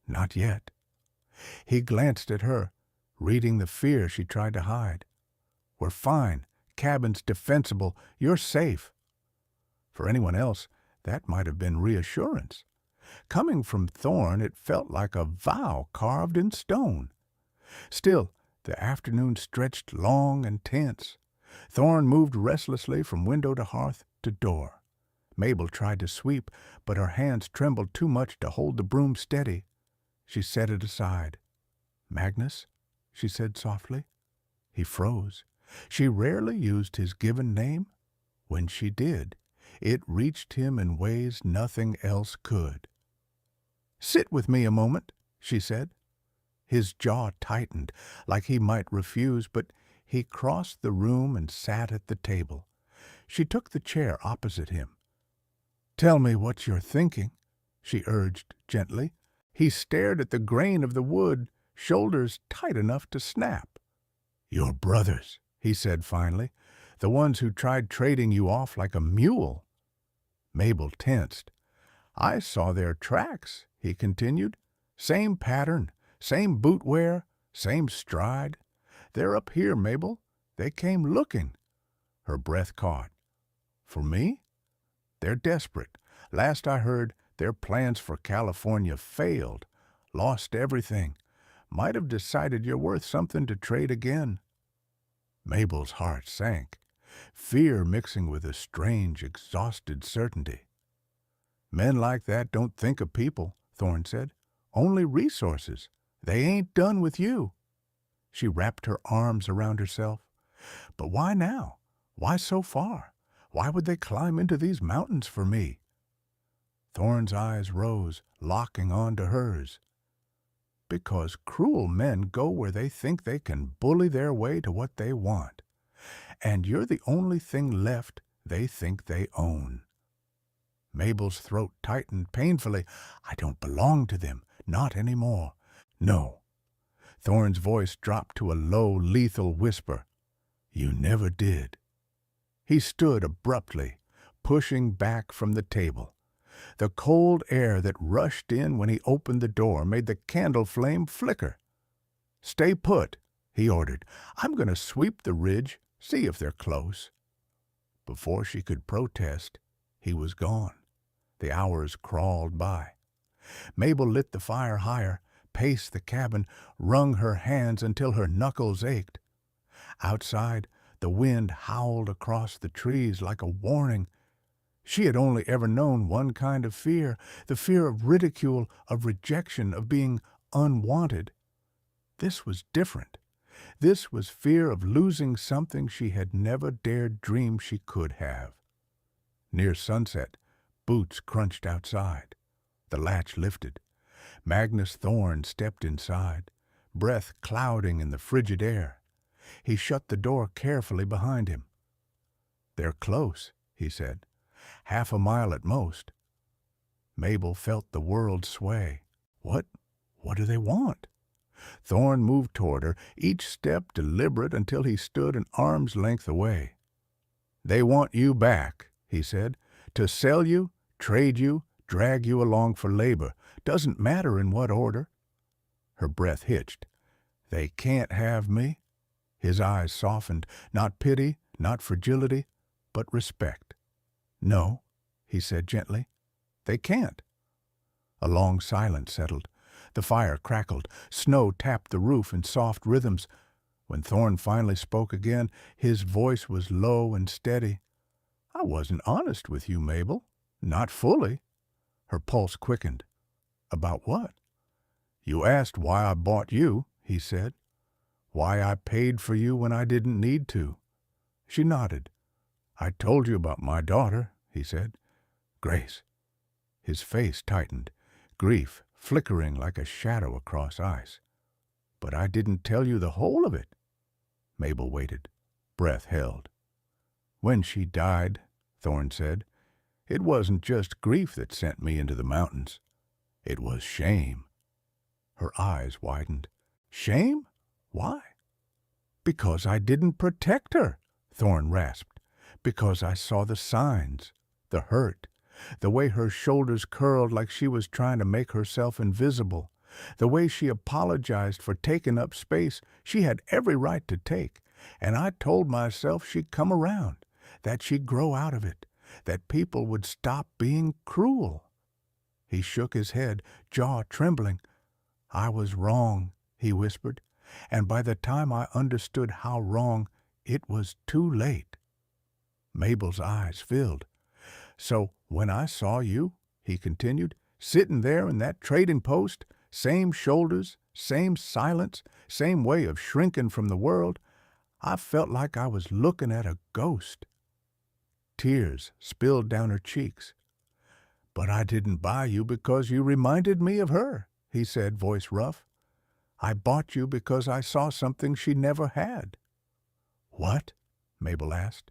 "Not yet." He glanced at her, reading the fear she tried to hide. "We're fine. Cabin's defensible. You're safe." For anyone else, that might have been reassurance. Coming from Thorne, it felt like a vow carved in stone. Still, the afternoon stretched long and tense. Thorne moved restlessly from window to hearth to door. Mabel tried to sweep, but her hands trembled too much to hold the broom steady. She set it aside. "Magnus?" she said softly. He froze. She rarely used his given name. When she did, it reached him in ways nothing else could. "Sit with me a moment," she said. His jaw tightened, like he might refuse, but he crossed the room and sat at the table. She took the chair opposite him. "Tell me what you're thinking," she urged gently. He stared at the grain of the wood, shoulders tight enough to snap. "Your brothers," he said finally, "the ones who tried trading you off like a mule." Mabel tensed. "I saw their tracks," he continued. "Same pattern, same boot wear, same stride. They're up here, Mabel. They came looking." Her breath caught. "For me?" "They're desperate. Last I heard, their plans for California failed. Lost everything. might have decided you're worth something to trade again." Mabel's heart sank, fear mixing with a strange, exhausted certainty. "Men like that don't think of people," Thorne said. "Only resources. They ain't done with you." She wrapped her arms around herself. "But why now? Why so far? Why would they climb into these mountains for me?" Thorne's eyes rose, locking onto hers. "Because cruel men go where they think they can bully their way to what they want. And you're the only thing left they think they own." Mabel's throat tightened painfully. "I don't belong to them, not anymore. No." Thorne's voice dropped to a low, lethal whisper. "You never did." He stood abruptly, pushing back from the table. The cold air that rushed in when he opened the door made the candle flame flicker. "Stay put," he ordered. "I'm going to sweep the ridge, see if they're close." Before she could protest, he was gone. The hours crawled by. Mabel lit the fire higher, paced the cabin, wrung her hands until her knuckles ached. Outside, the wind howled across the trees like a warning. She had only ever known one kind of fear, the fear of ridicule, of rejection, of being unwanted. This was different. This was fear of losing something she had never dared dream she could have. Near sunset, boots crunched outside. The latch lifted. Magnus Thorne stepped inside, breath clouding in the frigid air. He shut the door carefully behind him. "They're close," he said. "Half a mile at most." Mabel felt the world sway. What do they want? Thorne moved toward her, each step deliberate until he stood an arm's length away. "They want you back," he said. "To sell you, trade you, drag you along for labor. Doesn't matter in what order." Her breath hitched. "They can't have me?" His eyes softened, not pity, not fragility, but respect. "No," he said gently. "They can't." A long silence settled. The fire crackled. Snow tapped the roof in soft rhythms. When Thorne finally spoke again, his voice was low and steady. "I wasn't honest with you, Mabel. Not fully." Her pulse quickened. "About what?" "You asked why I bought you," he said. "Why I paid for you when I didn't need to." She nodded. "I told you about my daughter," he said. "Grace." His face tightened, grief flickering like a shadow across ice. "But I didn't tell you the whole of it." Mabel waited. Breath held. "When she died," Thorne said, "it wasn't just grief that sent me into the mountains. It was shame." Her eyes widened. "Shame? Why?" "Because I didn't protect her," Thorne rasped. "Because I saw the signs, the hurt, the way her shoulders curled like she was trying to make herself invisible, the way she apologized for taking up space she had every right to take, and I told myself she'd come around, that she'd grow out of it, that people would stop being cruel." He shook his head, jaw trembling. "I was wrong," he whispered, "and by the time I understood how wrong, it was too late." Mabel's eyes filled. "So when I saw you," he continued, "sitting there in that trading post, same shoulders, same silence, same way of shrinking from the world, I felt like I was looking at a ghost." Tears spilled down her cheeks. "But I didn't buy you because you reminded me of her," he said, voice rough. "I bought you because I saw something she never had." "What?" Mabel asked.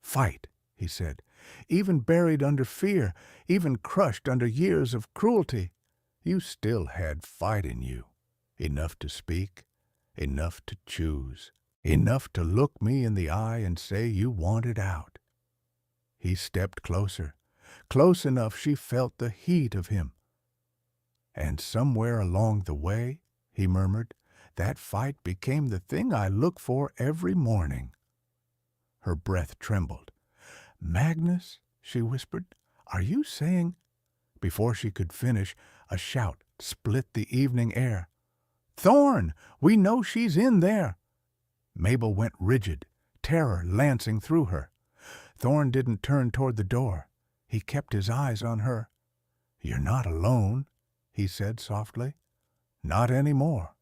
"Fight," he said. "Even buried under fear, even crushed under years of cruelty, you still had fight in you. Enough to speak, enough to choose, enough to look me in the eye and say you wanted out." He stepped closer, close enough she felt the heat of him. "And somewhere along the way," he murmured, "that fight became the thing I look for every morning." Her breath trembled. "Magnus," she whispered, "are you saying—" Before she could finish, a shout split the evening air. Thorn! We know she's in there!" Mabel went rigid, terror lancing through her. Thorn didn't turn toward the door. He kept his eyes on her. "You're not alone," he said softly. "Not any more."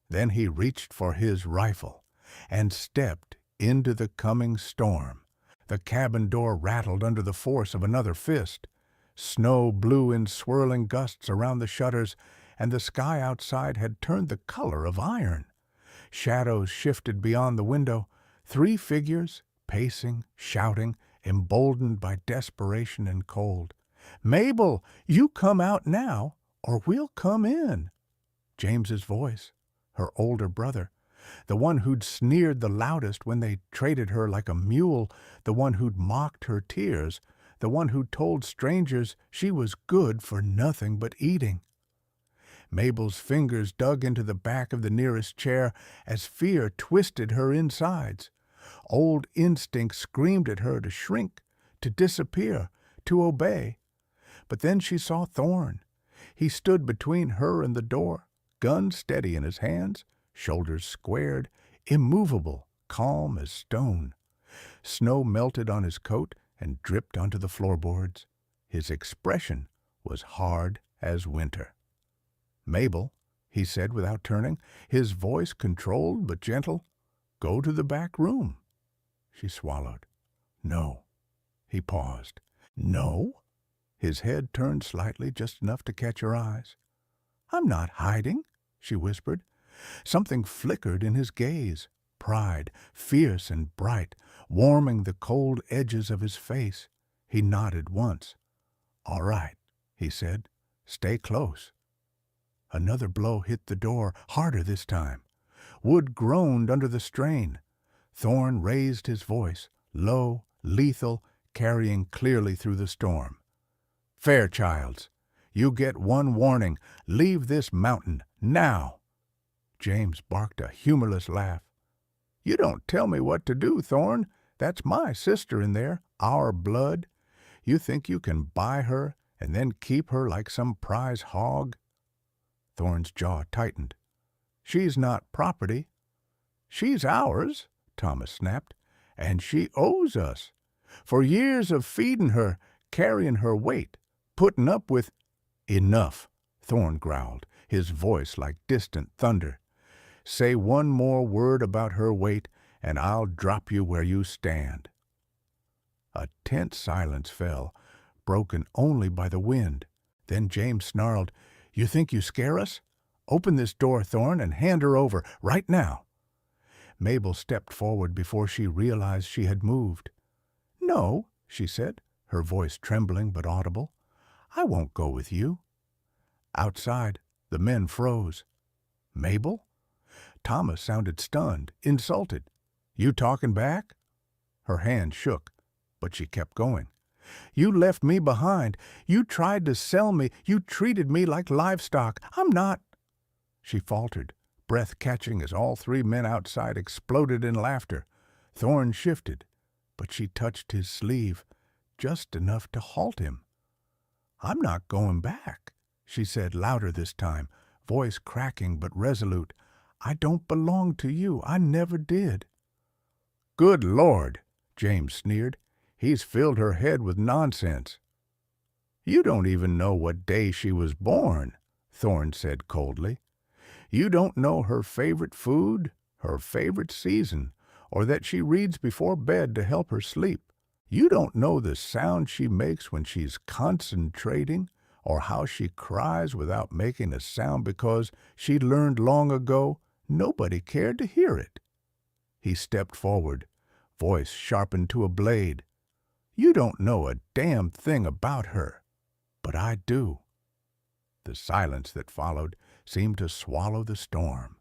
Then he reached for his rifle and stepped into the coming storm. The cabin door rattled under the force of another fist. Snow blew in swirling gusts around the shutters, and the sky outside had turned the color of iron. Shadows shifted beyond the window. 3 figures, pacing, shouting, emboldened by desperation and cold. "Mabel, you come out now, or we'll come in." James's voice, her older brother, the one who'd sneered the loudest when they traded her like a mule, the one who'd mocked her tears, the one who'd told strangers she was good for nothing but eating. Mabel's fingers dug into the back of the nearest chair as fear twisted her insides. Old instinct screamed at her to shrink, to disappear, to obey. But then she saw Thorn. He stood between her and the door, gun steady in his hands, shoulders squared, immovable, calm as stone. Snow melted on his coat and dripped onto the floorboards. His expression was hard as winter. "Mabel," he said without turning, his voice controlled but gentle, "go to the back room." She swallowed. "No." He paused. "No?" His head turned slightly, just enough to catch her eyes. "I'm not hiding," she whispered. Something flickered in his gaze, pride, fierce and bright, warming the cold edges of his face. He nodded once. "All right," he said. "Stay close." Another blow hit the door, harder this time. Wood groaned under the strain. Thorn raised his voice, low, lethal, carrying clearly through the storm. "Fairchilds, you get one warning. Leave this mountain, now." James barked a humorless laugh. "You don't tell me what to do, Thorn. That's my sister in there, our blood. You think you can buy her and then keep her like some prize hog?" Thorn's jaw tightened. "She's not property." "She's ours," Thomas snapped, "and she owes us. For years of feeding her, carrying her weight, putting up with—" "Enough," Thorn growled, his voice like distant thunder. "Say one more word about her weight, and I'll drop you where you stand." A tense silence fell, broken only by the wind. Then James snarled, "You think you scare us? Open this door, Thorn, and hand her over, right now." Mabel stepped forward before she realized she had moved. "No," she said, her voice trembling but audible. "I won't go with you." Outside, the men froze. "Mabel?" Thomas sounded stunned, insulted. "You talking back?" Her hand shook, but she kept going. "You left me behind. You tried to sell me. You treated me like livestock. I'm not—" She faltered, breath catching as all 3 men outside exploded in laughter. Thorn shifted, but she touched his sleeve, just enough to halt him. "I'm not going back," she said louder this time, voice cracking but resolute. "I don't belong to you. I never did." "Good Lord," James sneered. "He's filled her head with nonsense." "You don't even know what day she was born," Thorn said coldly. "You don't know her favorite food, her favorite season, or that she reads before bed to help her sleep. You don't know the sound she makes when she's concentrating, or how she cries without making a sound because she learned long ago nobody cared to hear it." He stepped forward, voice sharpened to a blade. "You don't know a damn thing about her, but I do." The silence that followed seemed to swallow the storm.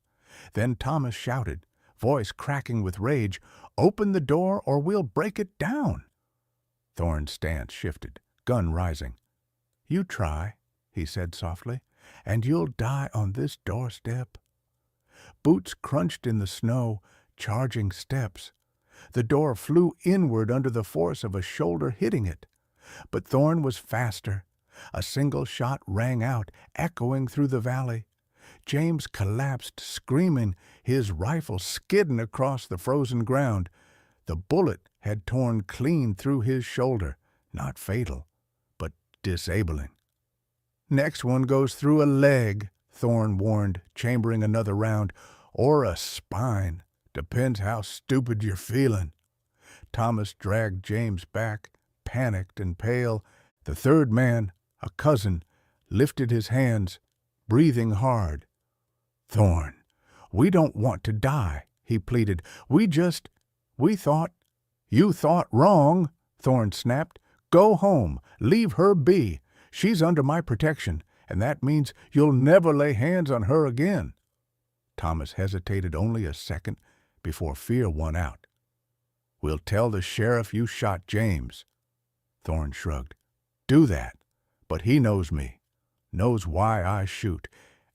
Then Thomas shouted, voice cracking with rage, "Open the door or we'll break it down." Thorn's stance shifted, gun rising. "You try," he said softly, "and you'll die on this doorstep." Boots crunched in the snow, charging steps. The door flew inward under the force of a shoulder hitting it. But Thorn was faster. A single shot rang out, echoing through the valley. James collapsed, screaming, his rifle skidding across the frozen ground. The bullet had torn clean through his shoulder, not fatal, but disabling. "Next one goes through a leg," Thorne warned, chambering another round, "or a spine. Depends how stupid you're feeling." Thomas dragged James back, panicked and pale. The third man, a cousin, lifted his hands, breathing hard. "Thorne, we don't want to die," he pleaded. We thought—" "You thought wrong," Thorne snapped. "Go home. Leave her be. She's under my protection, and that means you'll never lay hands on her again." Thomas hesitated only a second before fear won out. "We'll tell the sheriff you shot James." Thorne shrugged. "Do that. But he knows me, knows why I shoot,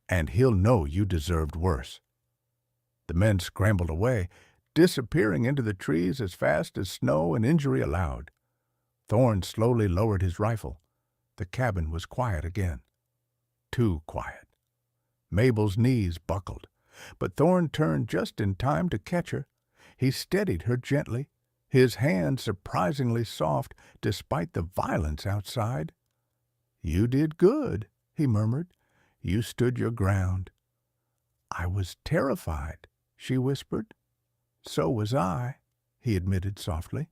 and he'll know you deserved worse." The men scrambled away, disappearing into the trees as fast as snow and injury allowed. Thorne slowly lowered his rifle. The cabin was quiet again. Too quiet. Mabel's knees buckled, but Thorne turned just in time to catch her. He steadied her gently, his hand surprisingly soft despite the violence outside. "You did good," he murmured. "You stood your ground." "I was terrified," she whispered. "So was I," he admitted softly.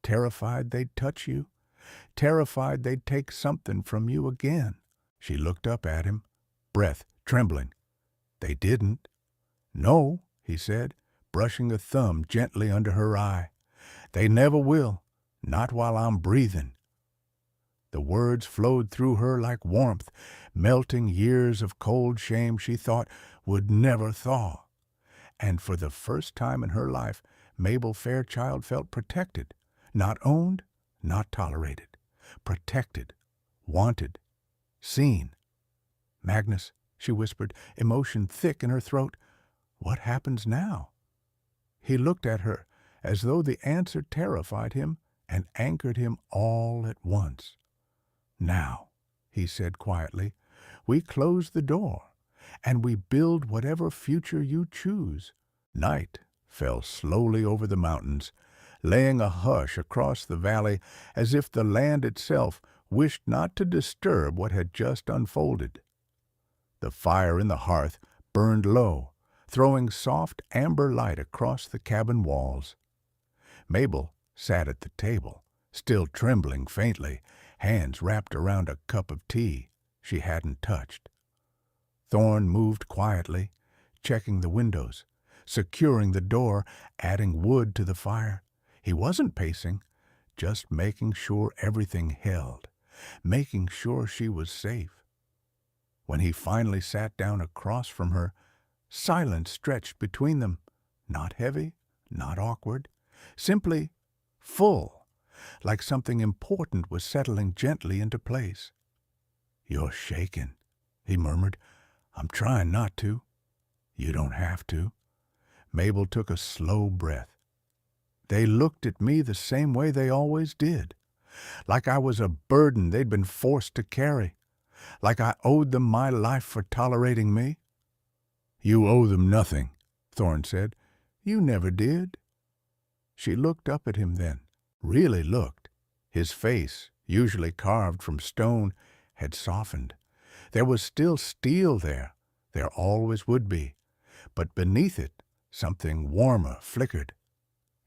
"Terrified they'd touch you. Terrified they'd take something from you again." She looked up at him, breath trembling. "They didn't." "No," he said, brushing a thumb gently under her eye. "They never will, not while I'm breathing." The words flowed through her like warmth, melting years of cold shame she thought would never thaw. And for the first time in her life, Mabel Fairchild felt protected, not owned, not tolerated. Protected, wanted, seen. "Magnus," she whispered, emotion thick in her throat, "what happens now?" He looked at her as though the answer terrified him and anchored him all at once. "Now," he said quietly, "we close the door, and we build whatever future you choose." Night fell slowly over the mountains, laying a hush across the valley as if the land itself wished not to disturb what had just unfolded. The fire in the hearth burned low, throwing soft amber light across the cabin walls. Mabel sat at the table, still trembling faintly, hands wrapped around a cup of tea she hadn't touched. Thorne moved quietly, checking the windows, securing the door, adding wood to the fire. He wasn't pacing, just making sure everything held, making sure she was safe. When he finally sat down across from her, silence stretched between them, not heavy, not awkward, simply full, like something important was settling gently into place. "You're shaking," he murmured. "I'm trying not to." "You don't have to." Mabel took a slow breath. "They looked at me the same way they always did, like I was a burden they'd been forced to carry, like I owed them my life for tolerating me." "You owe them nothing," Thorne said. "You never did." She looked up at him then, really looked. His face, usually carved from stone, had softened. There was still steel there always would be, but beneath it something warmer flickered.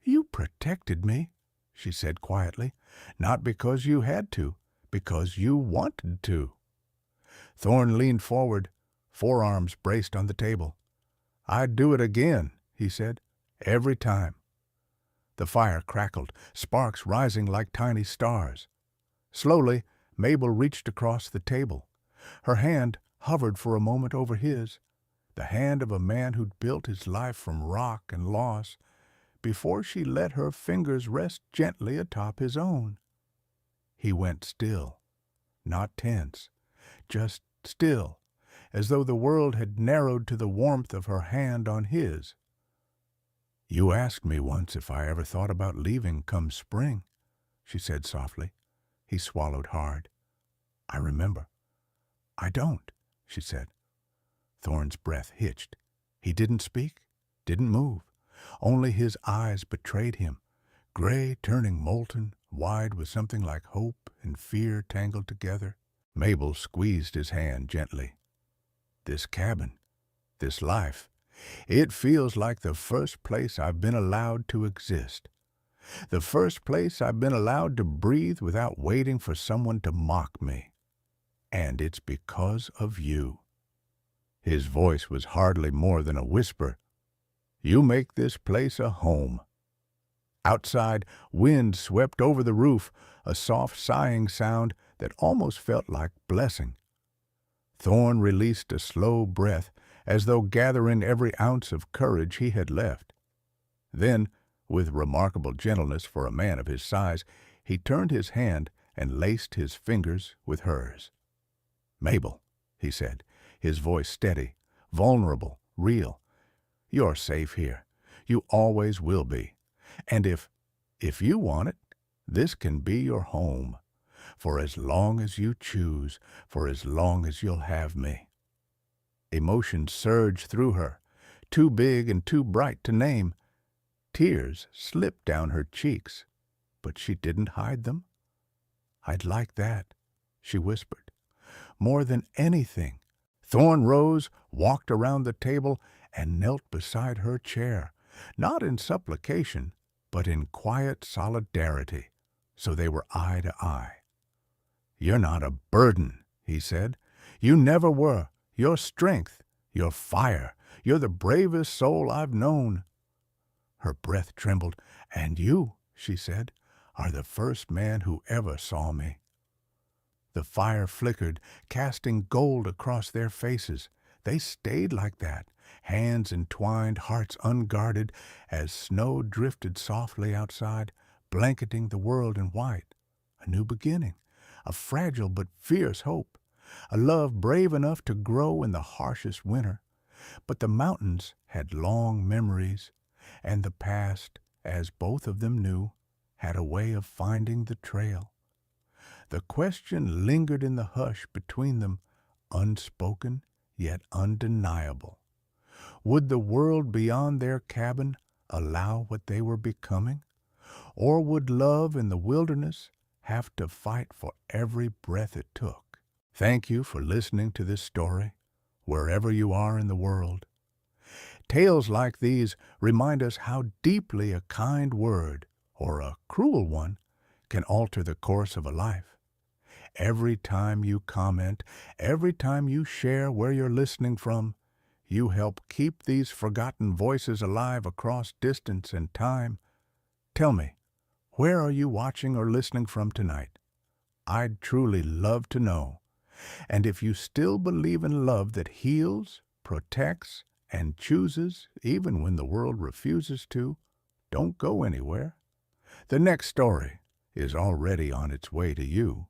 "You protected me," she said quietly, "not because you had to, because you wanted to." Thorne leaned forward, forearms braced on the table. "I'd do it again," he said, "every time." The fire crackled, sparks rising like tiny stars. Slowly, Mabel reached across the table. Her hand hovered for a moment over his, the hand of a man who'd built his life from rock and loss, before she let her fingers rest gently atop his own. He went still, not tense, just still, as though the world had narrowed to the warmth of her hand on his. "You asked me once if I ever thought about leaving come spring," she said softly. He swallowed hard. "I remember." "I don't," she said. Thorn's breath hitched. He didn't speak, didn't move. Only his eyes betrayed him, gray turning molten, wide with something like hope and fear tangled together. Mabel squeezed his hand gently. This cabin, this life, it feels like the first place I've been allowed to exist. The first place I've been allowed to breathe without waiting for someone to mock me. And it's because of you. His voice was hardly more than a whisper. You make this place a home. Outside, wind swept over the roof, a soft sighing sound that almost felt like blessing. Thorn released a slow breath, as though gathering every ounce of courage he had left. Then, with remarkable gentleness for a man of his size, he turned his hand and laced his fingers with hers. Mabel, he said, his voice steady, vulnerable, real. You're safe here. You always will be. And if you want it, this can be your home. For as long as you choose, for as long as you'll have me. Emotion surged through her, too big and too bright to name. Tears slipped down her cheeks, but she didn't hide them. I'd like that, she whispered. More than anything. Thorn rose, walked around the table, and knelt beside her chair, not in supplication, but in quiet solidarity, so they were eye to eye. You're not a burden, he said. You never were. Your strength, your fire, you're the bravest soul I've known. Her breath trembled. And you, she said, are the first man who ever saw me. The fire flickered, casting gold across their faces. They stayed like that, hands entwined, hearts unguarded, as snow drifted softly outside, blanketing the world in white. A new beginning, a fragile but fierce hope, a love brave enough to grow in the harshest winter. But the mountains had long memories, and the past, as both of them knew, had a way of finding the trail. The question lingered in the hush between them, unspoken yet undeniable. Would the world beyond their cabin allow what they were becoming? Or would love in the wilderness have to fight for every breath it took? Thank you for listening to this story, wherever you are in the world. Tales like these remind us how deeply a kind word, or a cruel one, can alter the course of a life. Every time you comment, every time you share where you're listening from, you help keep these forgotten voices alive across distance and time. Tell me, where are you watching or listening from tonight? I'd truly love to know. And if you still believe in love that heals, protects, and chooses even when the world refuses to, don't go anywhere. The next story is already on its way to you.